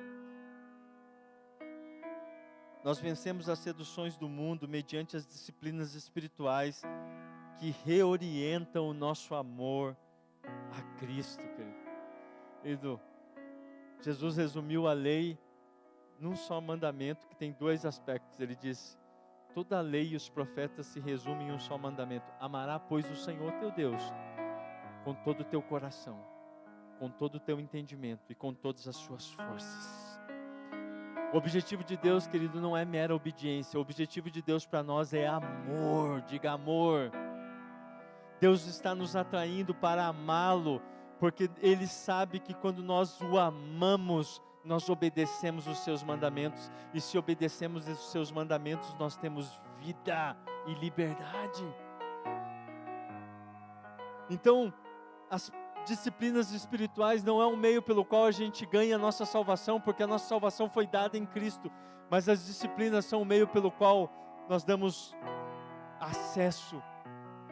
nós vencemos as seduções do mundo mediante as disciplinas espirituais que reorientam o nosso amor a Cristo, querido. Jesus resumiu a lei num só mandamento que tem 2 aspectos. Ele disse: toda a lei e os profetas se resumem em um só mandamento: amará, pois, o Senhor teu Deus com todo o teu coração, com todo o teu entendimento e com todas as suas forças. O objetivo de Deus, querido, não é mera obediência. O objetivo de Deus para nós é amor. Diga amor. Deus está nos atraindo para amá-lo, porque Ele sabe que quando nós o amamos, nós obedecemos os seus mandamentos. E se obedecemos os seus mandamentos, nós temos vida e liberdade. Então, as disciplinas espirituais não é um meio pelo qual a gente ganha a nossa salvação, porque a nossa salvação foi dada em Cristo, mas as disciplinas são o meio pelo qual nós damos acesso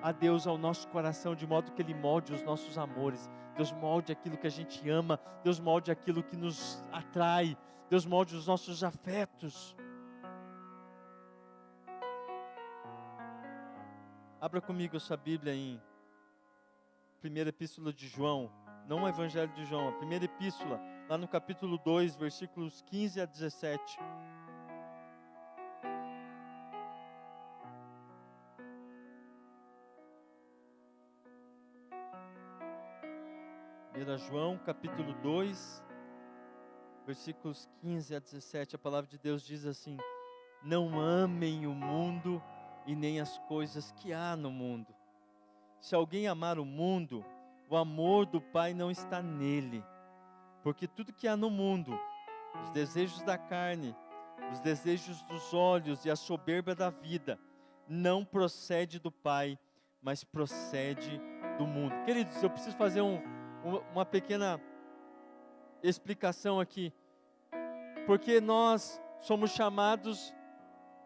a Deus, ao nosso coração, de modo que Ele molde os nossos amores. Deus molde aquilo que a gente ama, Deus molde aquilo que nos atrai, Deus molde os nossos afetos. Abra comigo a sua Bíblia em primeira epístola de João, não o Evangelho de João, a primeira epístola, lá no capítulo 2, versículos 15 a 17. 1 João, capítulo 2, versículos 15 a 17, a palavra de Deus diz assim: não amem o mundo e nem as coisas que há no mundo. Se alguém amar o mundo, o amor do Pai não está nele. Porque tudo que há no mundo, os desejos da carne, os desejos dos olhos e a soberba da vida, não procede do Pai, mas procede do mundo. Queridos, eu preciso fazer uma pequena explicação aqui, porque nós somos chamados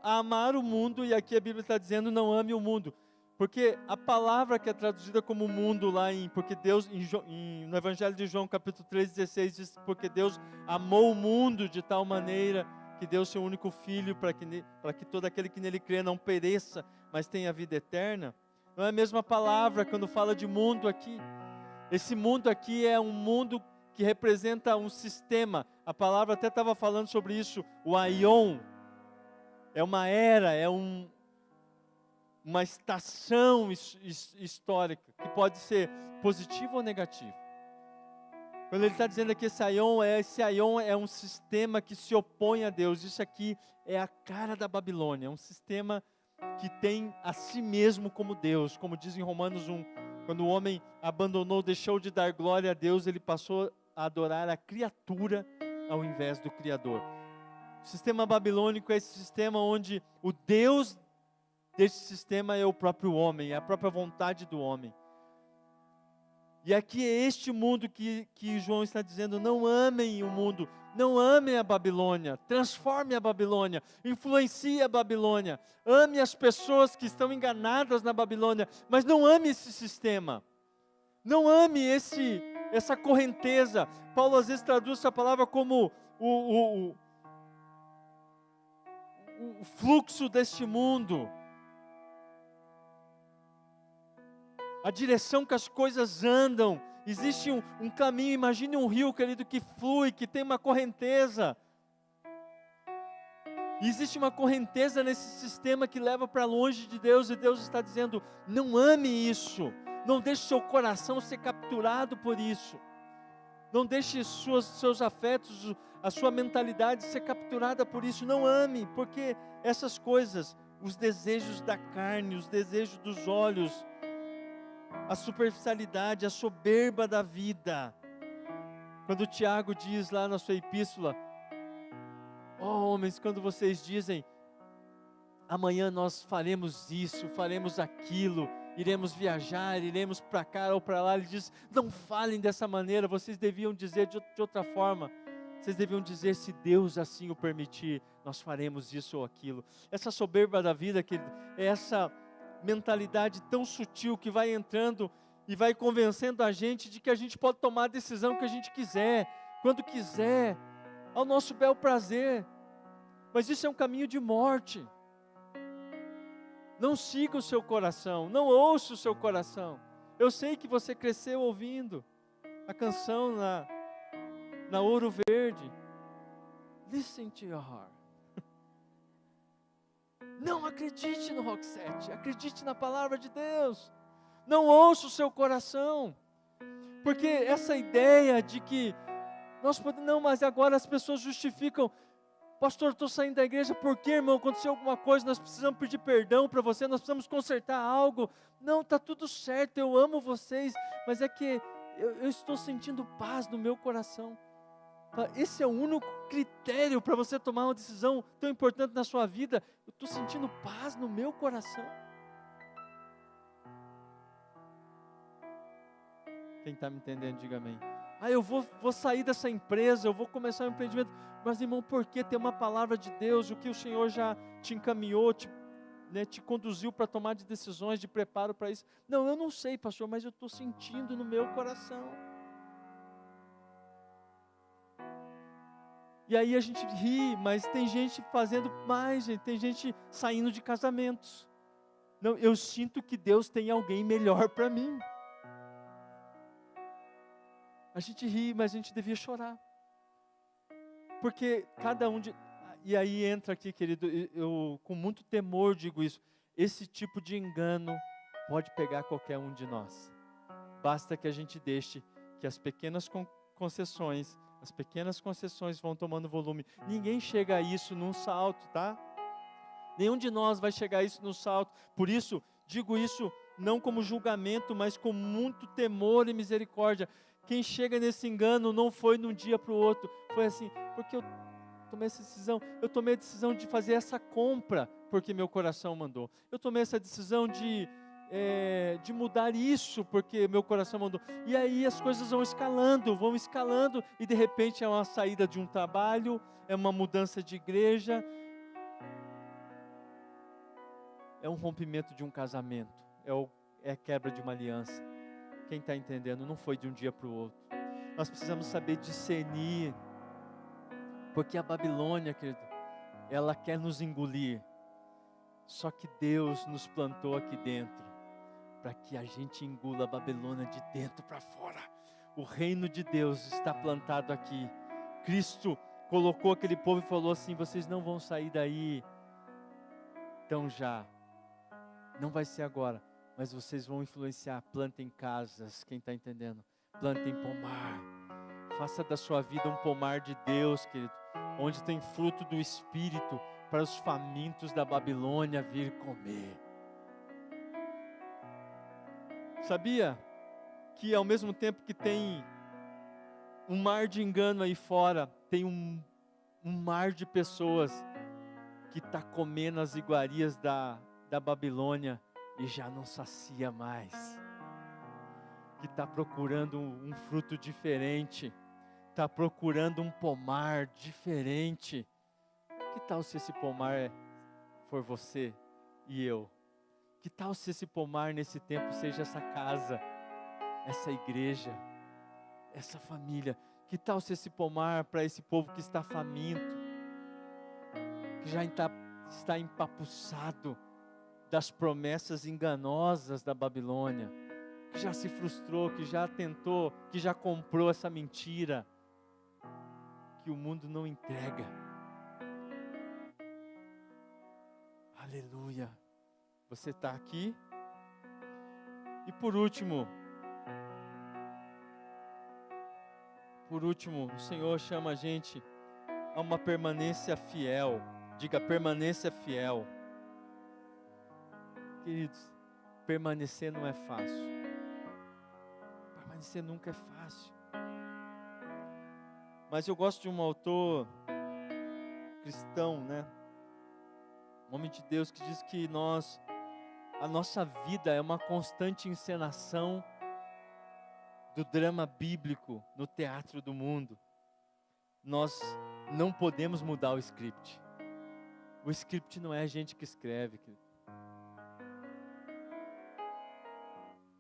a amar o mundo, e aqui a Bíblia está dizendo: não ame o mundo, porque a palavra que é traduzida como mundo lá porque Deus, no Evangelho de João capítulo 3,16 diz: porque Deus amou o mundo de tal maneira que deu seu único Filho para que todo aquele que nele crê não pereça, mas tenha vida eterna. Não é a mesma palavra quando fala de mundo aqui. Esse mundo aqui é um mundo que representa um sistema. A palavra até estava falando sobre isso, o aion. É uma era, uma estação histórica, que pode ser positiva ou negativa. Quando ele está dizendo aqui esse aion é um sistema que se opõe a Deus. Isso aqui é a cara da Babilônia, é um sistema que tem a si mesmo como Deus, como diz em Romanos 1, quando o homem abandonou, deixou de dar glória a Deus, ele passou a adorar a criatura ao invés do Criador. O sistema babilônico é esse sistema onde o Deus desse sistema é o próprio homem, é a própria vontade do homem. E aqui é este mundo que João está dizendo: não amem o mundo, não amem a Babilônia, transforme a Babilônia, influencie a Babilônia, ame as pessoas que estão enganadas na Babilônia, mas não ame esse sistema, não ame essa correnteza. Paulo às vezes traduz essa palavra como o fluxo deste mundo, a direção que as coisas andam. Existe um caminho, imagine um rio, querido, que flui, que tem uma correnteza. E existe uma correnteza nesse sistema que leva para longe de Deus, e Deus está dizendo: não ame isso, não deixe seu coração ser capturado por isso, não deixe seus afetos, a sua mentalidade ser capturada por isso. Não ame, porque essas coisas, os desejos da carne, os desejos dos olhos, a superficialidade, a soberba da vida. Quando Tiago diz lá na sua epístola: ó homens, quando vocês dizem amanhã nós faremos isso, faremos aquilo, iremos viajar, iremos para cá ou para lá, ele diz: não falem dessa maneira, vocês deviam dizer de outra forma. Vocês deviam dizer: se Deus assim o permitir, nós faremos isso ou aquilo. Essa soberba da vida, que é essa mentalidade tão sutil que vai entrando e vai convencendo a gente de que a gente pode tomar a decisão que a gente quiser, quando quiser, ao nosso bel prazer. Mas isso é um caminho de morte. Não siga o seu coração, não ouça o seu coração. Eu sei que você cresceu ouvindo a canção na Ouro Verde. Listen to your heart. Não acredite no Rock 7, acredite na palavra de Deus. Não ouça o seu coração, porque essa ideia de que nós podemos, não, mas agora as pessoas justificam: pastor, estou saindo da igreja porque, irmão, aconteceu alguma coisa, nós precisamos pedir perdão para você, nós precisamos consertar algo. Não, está tudo certo, eu amo vocês, mas é que eu estou sentindo paz no meu coração. Esse é o único critério para você tomar uma decisão tão importante na sua vida. Eu estou sentindo paz no meu coração. Quem está me entendendo, diga amém. Eu vou sair dessa empresa, eu vou começar um empreendimento. Mas, irmão, por que ter uma palavra de Deus? O que o Senhor já te encaminhou, te conduziu para tomar de decisões, de preparo para isso? Não, eu não sei, pastor, mas eu estou sentindo no meu coração. E aí a gente ri, mas tem gente fazendo mais, gente. Tem gente saindo de casamentos. Não, eu sinto que Deus tem alguém melhor para mim. A gente ri, mas a gente devia chorar. Porque cada um e aí entra aqui, querido, eu com muito temor digo isso: esse tipo de engano pode pegar qualquer um de nós. Basta que a gente deixe que as pequenas concessões vão tomando volume. Ninguém chega a isso num salto, tá? Nenhum de nós vai chegar a isso num salto. Por isso, digo isso não como julgamento, mas com muito temor e misericórdia. Quem chega nesse engano não foi de um dia para o outro. Foi assim: porque eu tomei essa decisão. Eu tomei a decisão de fazer essa compra porque meu coração mandou. Eu tomei essa decisão de de mudar isso, porque meu coração mandou. E aí as coisas vão escalando, e de repente é uma saída de um trabalho, é uma mudança de igreja, é um rompimento de um casamento, é a quebra de uma aliança. Quem está entendendo? Não foi de um dia para o outro. Nós precisamos saber discernir, porque a Babilônia, querido, ela quer nos engolir, só que Deus nos plantou aqui dentro, para que a gente engula a Babilônia de dentro para fora. O reino de Deus está plantado aqui. Cristo colocou aquele povo e falou assim: vocês não vão sair daí tão já, não vai ser agora, mas vocês vão influenciar. Plantem casas, quem está entendendo? Plantem pomar, faça da sua vida um pomar de Deus, querido, onde tem fruto do Espírito, para os famintos da Babilônia vir comer. Sabia que ao mesmo tempo que tem um mar de engano aí fora, tem um mar de pessoas que está comendo as iguarias da Babilônia e já não sacia mais, que está procurando um fruto diferente, está procurando um pomar diferente. Que tal se esse pomar for você e eu? Que tal se esse pomar nesse tempo seja essa casa, essa igreja, essa família? Que tal se esse pomar para esse povo que está faminto, que já está empapuçado das promessas enganosas da Babilônia, que já se frustrou, que já tentou, que já comprou essa mentira, que o mundo não entrega. Aleluia! Você está aqui? E por último, o Senhor chama a gente a uma permanência fiel. Diga, permanência fiel. Queridos, permanecer não é fácil. Permanecer nunca é fácil. Mas eu gosto de um autor cristão, né? Um homem de Deus que diz que a nossa vida é uma constante encenação do drama bíblico no teatro do mundo. Nós não podemos mudar o script. O script não é a gente que escreve, querido.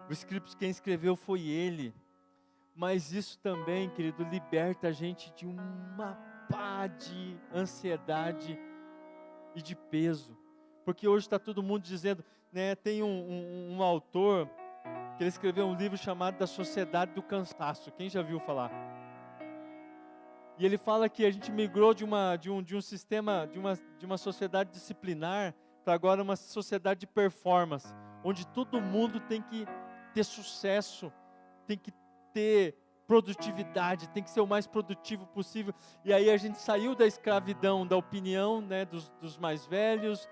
O script quem escreveu foi Ele. Mas isso também, querido, liberta a gente de uma pá de ansiedade e de peso. Porque hoje está todo mundo dizendo, né, tem um autor que ele escreveu um livro chamado Da Sociedade do Cansaço. Quem já viu falar? E ele fala que a gente migrou de um sistema, de uma sociedade disciplinar para agora uma sociedade de performance, onde todo mundo tem que ter sucesso, tem que ter produtividade, tem que ser o mais produtivo possível. E aí a gente saiu da escravidão da opinião, né, dos mais velhos,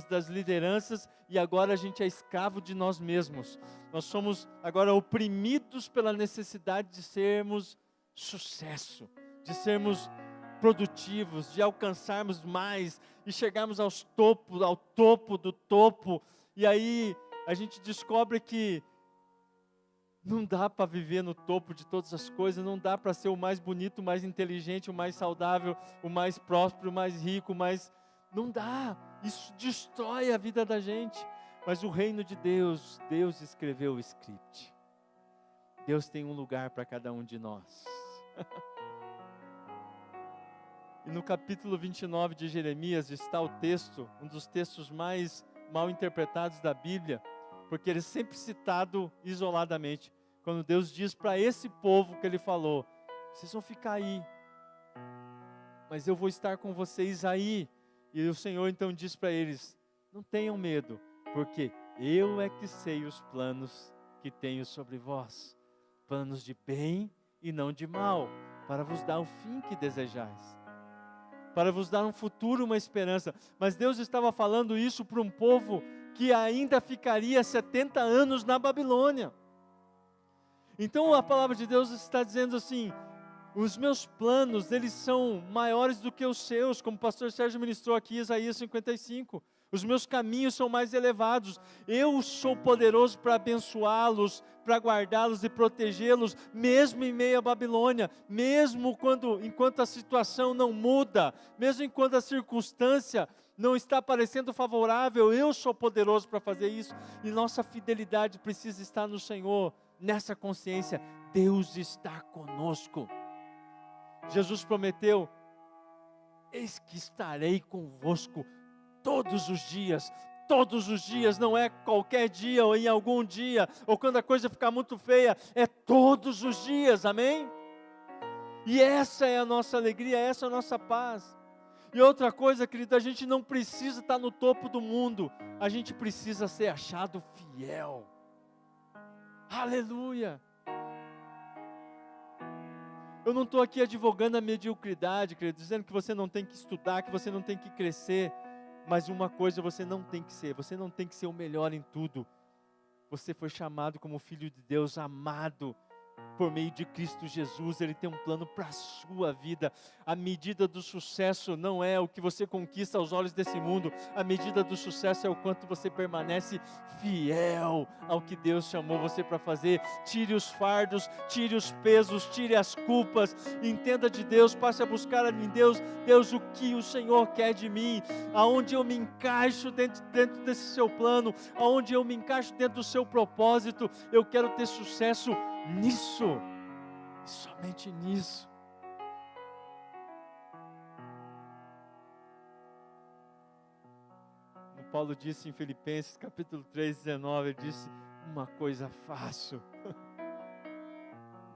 das lideranças, e agora a gente é escravo de nós mesmos. Nós somos agora oprimidos pela necessidade de sermos sucesso, de sermos produtivos, de alcançarmos mais e chegarmos ao topo do topo. E aí a gente descobre que não dá para viver no topo de todas as coisas, não dá para ser o mais bonito, o mais inteligente, o mais saudável, o mais próspero, o mais rico, não dá. Isso destrói a vida da gente. Mas o reino de Deus, Deus escreveu o script. Deus tem um lugar para cada um de nós. E no capítulo 29 de Jeremias está o texto, um dos textos mais mal interpretados da Bíblia, porque ele é sempre citado isoladamente. Quando Deus diz para esse povo que Ele falou, vocês vão ficar aí, mas eu vou estar com vocês aí. E o Senhor então diz para eles, não tenham medo, porque eu é que sei os planos que tenho sobre vós, planos de bem e não de mal, para vos dar o fim que desejais, para vos dar um futuro, uma esperança. Mas Deus estava falando isso para um povo que ainda ficaria 70 anos na Babilônia. Então a palavra de Deus está dizendo assim, os meus planos, eles são maiores do que os seus, como o pastor Sérgio ministrou aqui, Isaías 55. Os meus caminhos são mais elevados. Eu sou poderoso para abençoá-los, para guardá-los e protegê-los, mesmo em meio à Babilônia, mesmo enquanto a situação não muda, mesmo enquanto a circunstância não está parecendo favorável, eu sou poderoso para fazer isso. E nossa fidelidade precisa estar no Senhor, nessa consciência, Deus está conosco. Jesus prometeu: eis que estarei convosco todos os dias, não é qualquer dia ou em algum dia, ou quando a coisa ficar muito feia, é todos os dias, amém? E essa é a nossa alegria, essa é a nossa paz. E outra coisa, querido, a gente não precisa estar no topo do mundo, a gente precisa ser achado fiel. Aleluia! Eu não estou aqui advogando a mediocridade, querido, dizendo que você não tem que estudar, que você não tem que crescer, mas uma coisa você não tem que ser, você não tem que ser o melhor em tudo. Você foi chamado como filho de Deus, amado por meio de Cristo Jesus. Ele tem um plano para a sua vida. A medida do sucesso não é o que você conquista aos olhos desse mundo. A medida do sucesso é o quanto você permanece fiel ao que Deus chamou você para fazer. Tire os fardos, tire os pesos, tire as culpas. Entenda de Deus, passe a buscar em Deus. Deus, o que o Senhor quer de mim? Aonde eu me encaixo dentro desse seu plano? Aonde eu me encaixo dentro do seu propósito? Eu quero ter sucesso nisso, somente nisso. Como Paulo disse em Filipenses capítulo 3, 19, ele disse: uma coisa faço,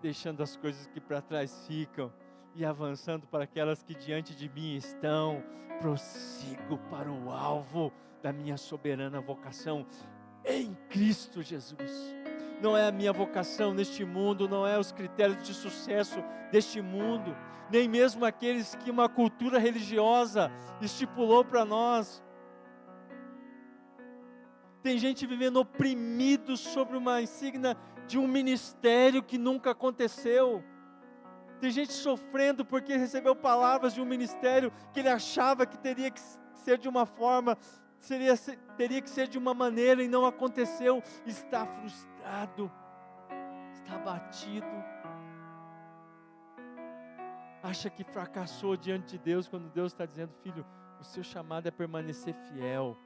deixando as coisas que para trás ficam e avançando para aquelas que diante de mim estão, prossigo para o alvo da minha soberana vocação em Cristo Jesus. Não é a minha vocação neste mundo, não é os critérios de sucesso deste mundo, nem mesmo aqueles que uma cultura religiosa estipulou para nós. Tem gente vivendo oprimido sobre uma insígnia de um ministério que nunca aconteceu. Tem gente sofrendo porque recebeu palavras de um ministério que ele achava que teria que ser de uma forma, teria que ser de uma maneira e não aconteceu. Está frustrado, está abatido, acha que fracassou diante de Deus, quando Deus está dizendo: filho, o seu chamado é permanecer fiel.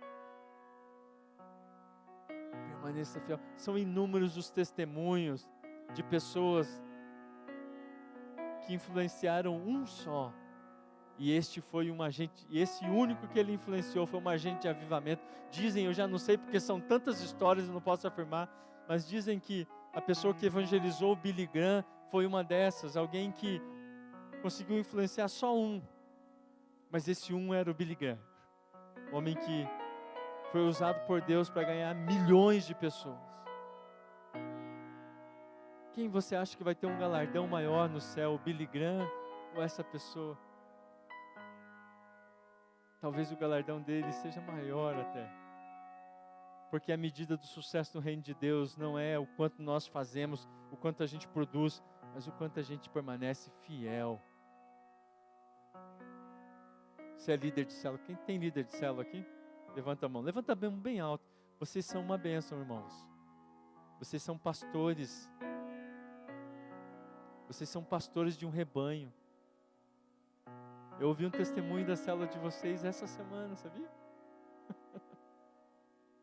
Permaneça fiel. São inúmeros os testemunhos de pessoas que influenciaram um só, e este foi um agente, e esse único que ele influenciou foi um agente de avivamento. Dizem, eu já não sei porque são tantas histórias, eu não posso afirmar, mas dizem que a pessoa que evangelizou o Billy Graham foi uma dessas, alguém que conseguiu influenciar só um, mas esse um era o Billy Graham, o homem que foi usado por Deus para ganhar milhões de pessoas. Quem você acha que vai ter um galardão maior no céu, o Billy Graham ou essa pessoa? Talvez o galardão dele seja maior até, porque a medida do sucesso no reino de Deus não é o quanto nós fazemos, o quanto a gente produz, mas o quanto a gente permanece fiel. Você é líder de célula? Quem tem líder de célula aqui? Levanta a mão, levanta a mão bem alto. Vocês são uma bênção, irmãos. Vocês são pastores. Vocês são pastores de um rebanho. Eu ouvi um testemunho da célula de vocês essa semana, sabia?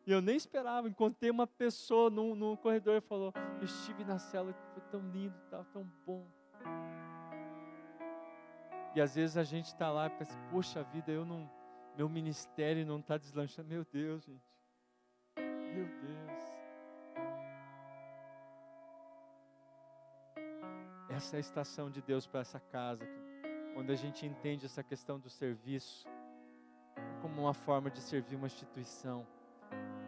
E eu nem esperava, encontrei uma pessoa no corredor e falou: eu estive na célula, foi tão lindo, tão bom. E às vezes a gente está lá e pensa: poxa vida, meu ministério não está deslanchando. Meu Deus, gente, meu Deus. Essa é a estação de Deus para essa casa, onde a gente entende essa questão do serviço como uma forma de servir uma instituição.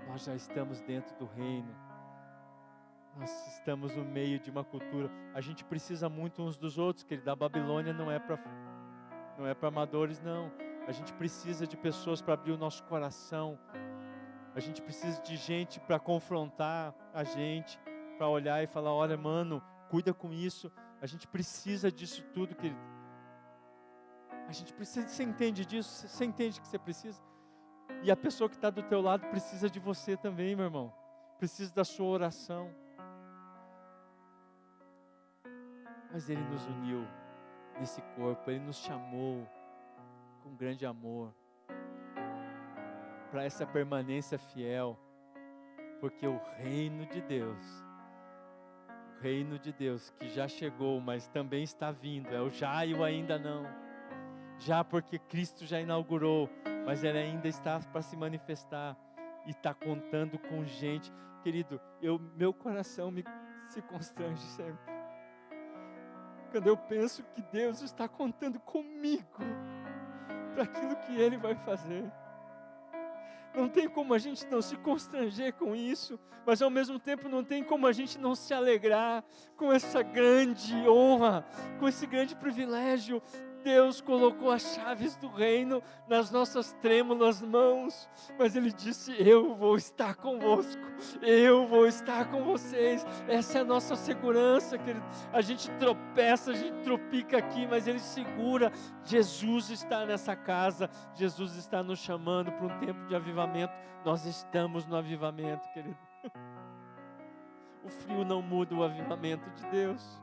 Nós já estamos dentro do reino, nós estamos no meio de uma cultura. A gente precisa muito uns dos outros, querido. A Babilônia não é para amadores, não. A gente precisa de pessoas para abrir o nosso coração. A gente precisa de gente para confrontar a gente, para olhar e falar: olha, mano, cuida com isso. A gente precisa disso tudo, querido. A gente precisa. Você entende disso? Você entende que você precisa? E a pessoa que está do teu lado precisa de você também, meu irmão. Precisa da sua oração. Mas Ele nos uniu nesse corpo, Ele nos chamou com grande amor para essa permanência fiel, porque o reino de Deus que já chegou, mas também está vindo, é o já e o ainda não. Já porque Cristo já inaugurou, mas Ele ainda está para se manifestar e está contando com gente. Querido, meu coração se constrange sempre quando eu penso que Deus está contando comigo para aquilo que Ele vai fazer. Não tem como a gente não se constranger com isso, mas ao mesmo tempo não tem como a gente não se alegrar com essa grande honra, com esse grande privilégio. Deus colocou as chaves do reino nas nossas trêmulas mãos, mas Ele disse: eu vou estar convosco, eu vou estar com vocês. Essa é a nossa segurança, querido. A gente tropeça, a gente tropica aqui, mas Ele segura. Jesus está nessa casa, Jesus está nos chamando para um tempo de avivamento. Nós estamos no avivamento, querido. O frio não muda o avivamento de Deus.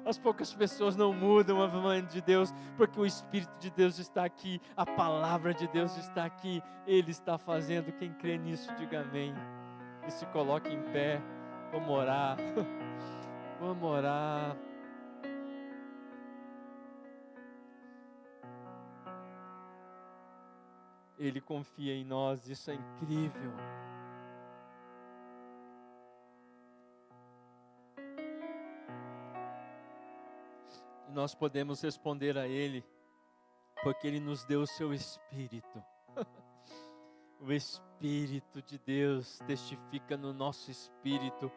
As poucas pessoas não mudam o avivamento de Deus, porque o Espírito de Deus está aqui, a palavra de Deus está aqui, Ele está fazendo. Quem crê nisso, diga amém. E se coloque em pé, vamos orar, vamos orar. Ele confia em nós, isso é incrível. Nós podemos responder a Ele, porque Ele nos deu o seu Espírito. O Espírito de Deus testifica no nosso espírito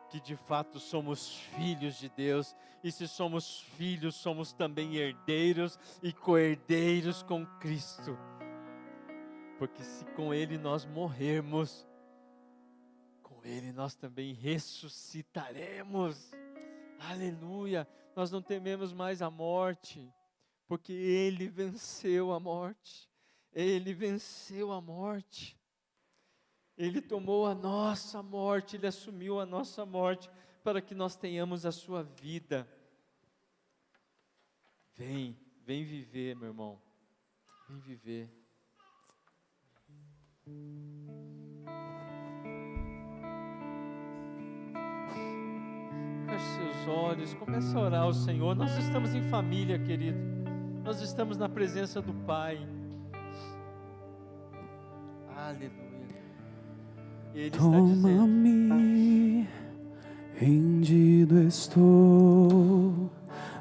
que de fato somos filhos de Deus. E se somos filhos, somos também herdeiros e co-herdeiros com Cristo. Porque se com Ele nós morrermos, com Ele nós também ressuscitaremos. Aleluia! Nós não tememos mais a morte, porque Ele venceu a morte. Ele venceu a morte. Ele tomou a nossa morte, Ele assumiu a nossa morte, para que nós tenhamos a sua vida. Vem viver, meu irmão. Vem viver. Feche seus olhos, comece a orar ao Senhor. Nós estamos em família, querido. Nós estamos na presença do Pai. Aleluia. Ele está dizendo: toma-me, rendido estou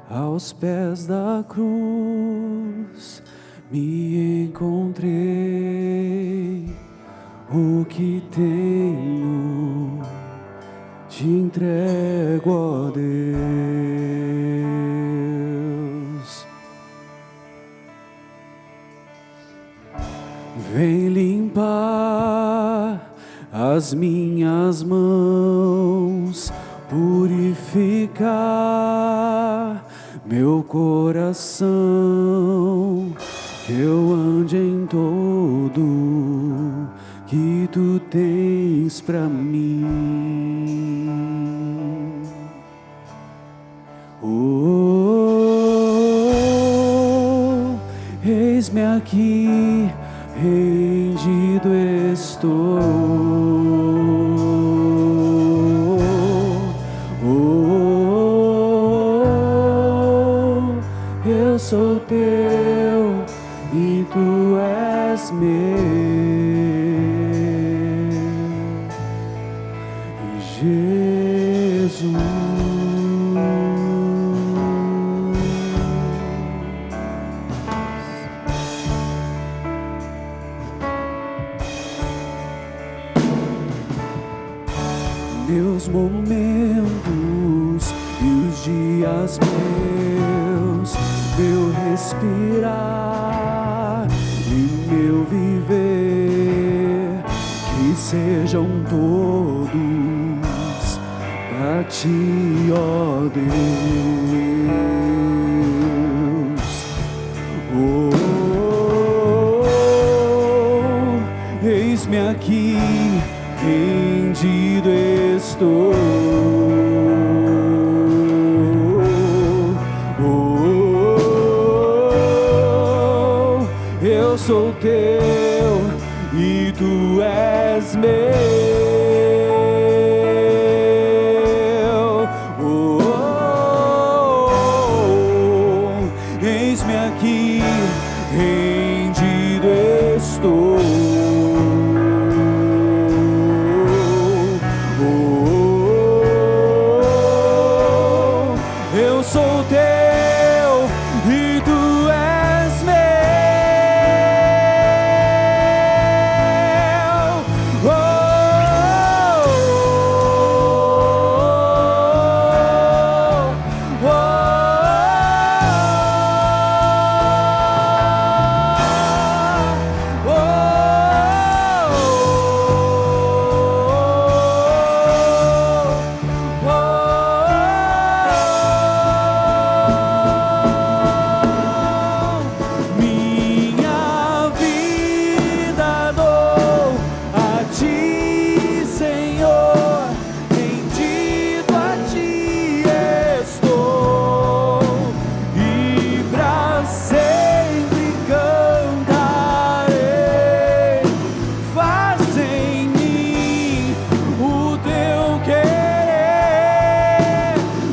aos pés da cruz. Me encontrei, o que tenho te entrego, ó Deus. Vem limpar as minhas mãos, purificar meu coração, que eu ande em todo que tu tens pra mim. Eis-me aqui, rendido estou. Eu sou teu e tu és meu. Jesus. Meus momentos e os dias meus, meu respirar e meu viver, que sejam todos pra ti, ó Deus. sou teu e tu és meu. Oh, oh, oh. Eis-me aqui, rendido estou. Eu sou teu e tu és meu. Oh, oh, oh, minha vida dou a ti, Senhor, rendido a ti estou, e pra sempre cantarei. Faz em mim o teu querer.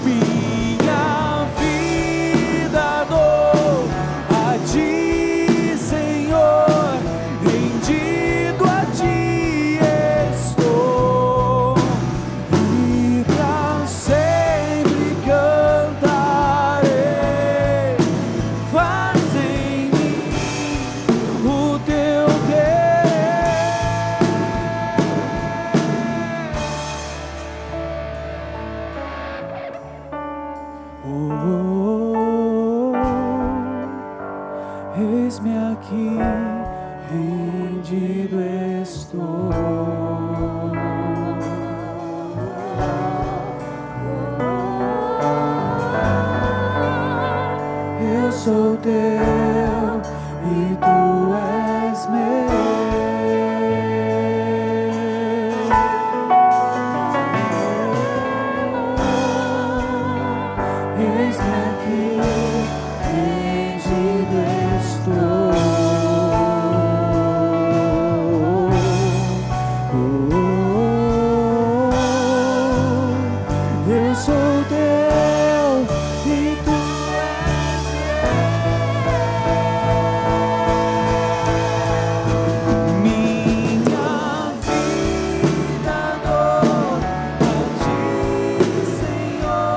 Minha vida dou a ti, Senhor, rendido a ti estou, e pra sempre cantarei. Faz em mim o teu querer. Oh, eis-me aqui, rendido estou. Eu sou teu e tu és meu. Eis-me aqui, rendido estou. Eu sou teu e tu és meu. Minha vida dou a ti, Senhor,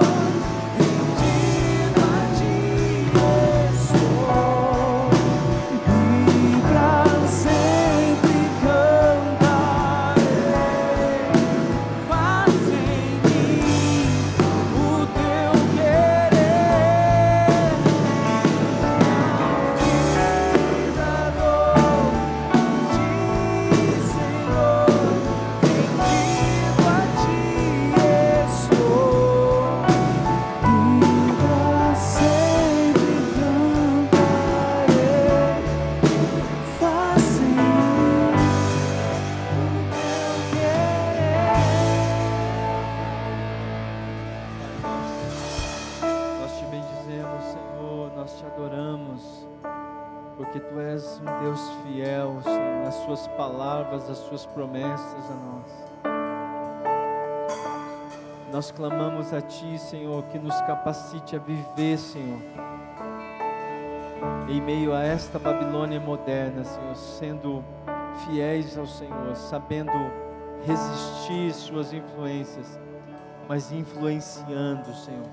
rendido a ti estou, e pra sempre cantarei. Faz em mim o teu querer. Minha vida dou a ti, Senhor, rendido a ti estou, e pra sempre cantarei. Faz em mim o teu querer. Nós te bendizemos, Senhor, nós te adoramos, porque tu és um Deus fiel, Senhor, as suas palavras, as suas promessas a nós. Nós clamamos a ti, Senhor, que nos capacite a viver, Senhor, em meio a esta Babilônia moderna, Senhor, sendo fiéis ao Senhor, sabendo resistir suas influências, mas influenciando, Senhor,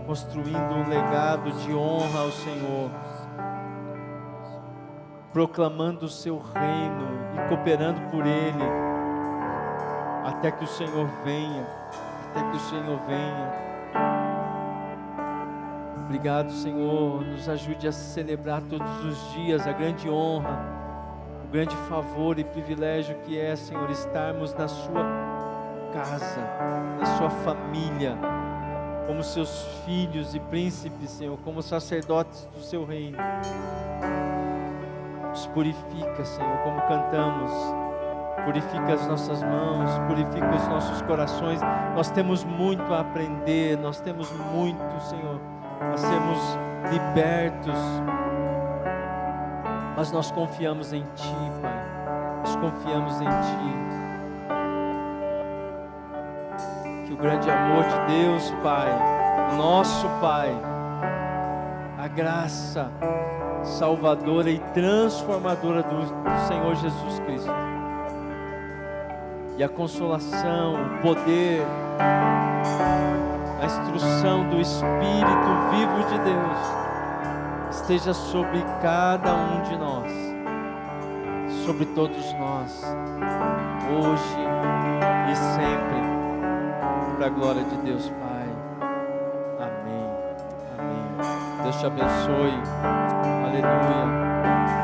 construindo um legado de honra ao Senhor, proclamando o seu reino e cooperando por Ele, até que o Senhor venha, até que o Senhor venha. Obrigado, Senhor, nos ajude a celebrar todos os dias a grande honra, o grande favor e privilégio que é, Senhor, estarmos na sua casa, na sua família, como seus filhos e príncipes, Senhor, como sacerdotes do seu reino. Nos purifica, Senhor, como cantamos, purifica as nossas mãos, purifica os nossos corações. Nós temos muito a aprender, nós temos muito, Senhor, a sermos libertos Mas nós confiamos em Ti, Pai. Nós confiamos em Ti. Que o grande amor de Deus, Pai, nosso Pai, a graça salvadora e transformadora do Senhor Jesus Cristo, e a consolação, o poder, a instrução do Espírito vivo de Deus esteja sobre cada um de nós, sobre todos nós, hoje e sempre, para a glória de Deus, Pai. Amém. Amém. Deus te abençoe. Aleluia.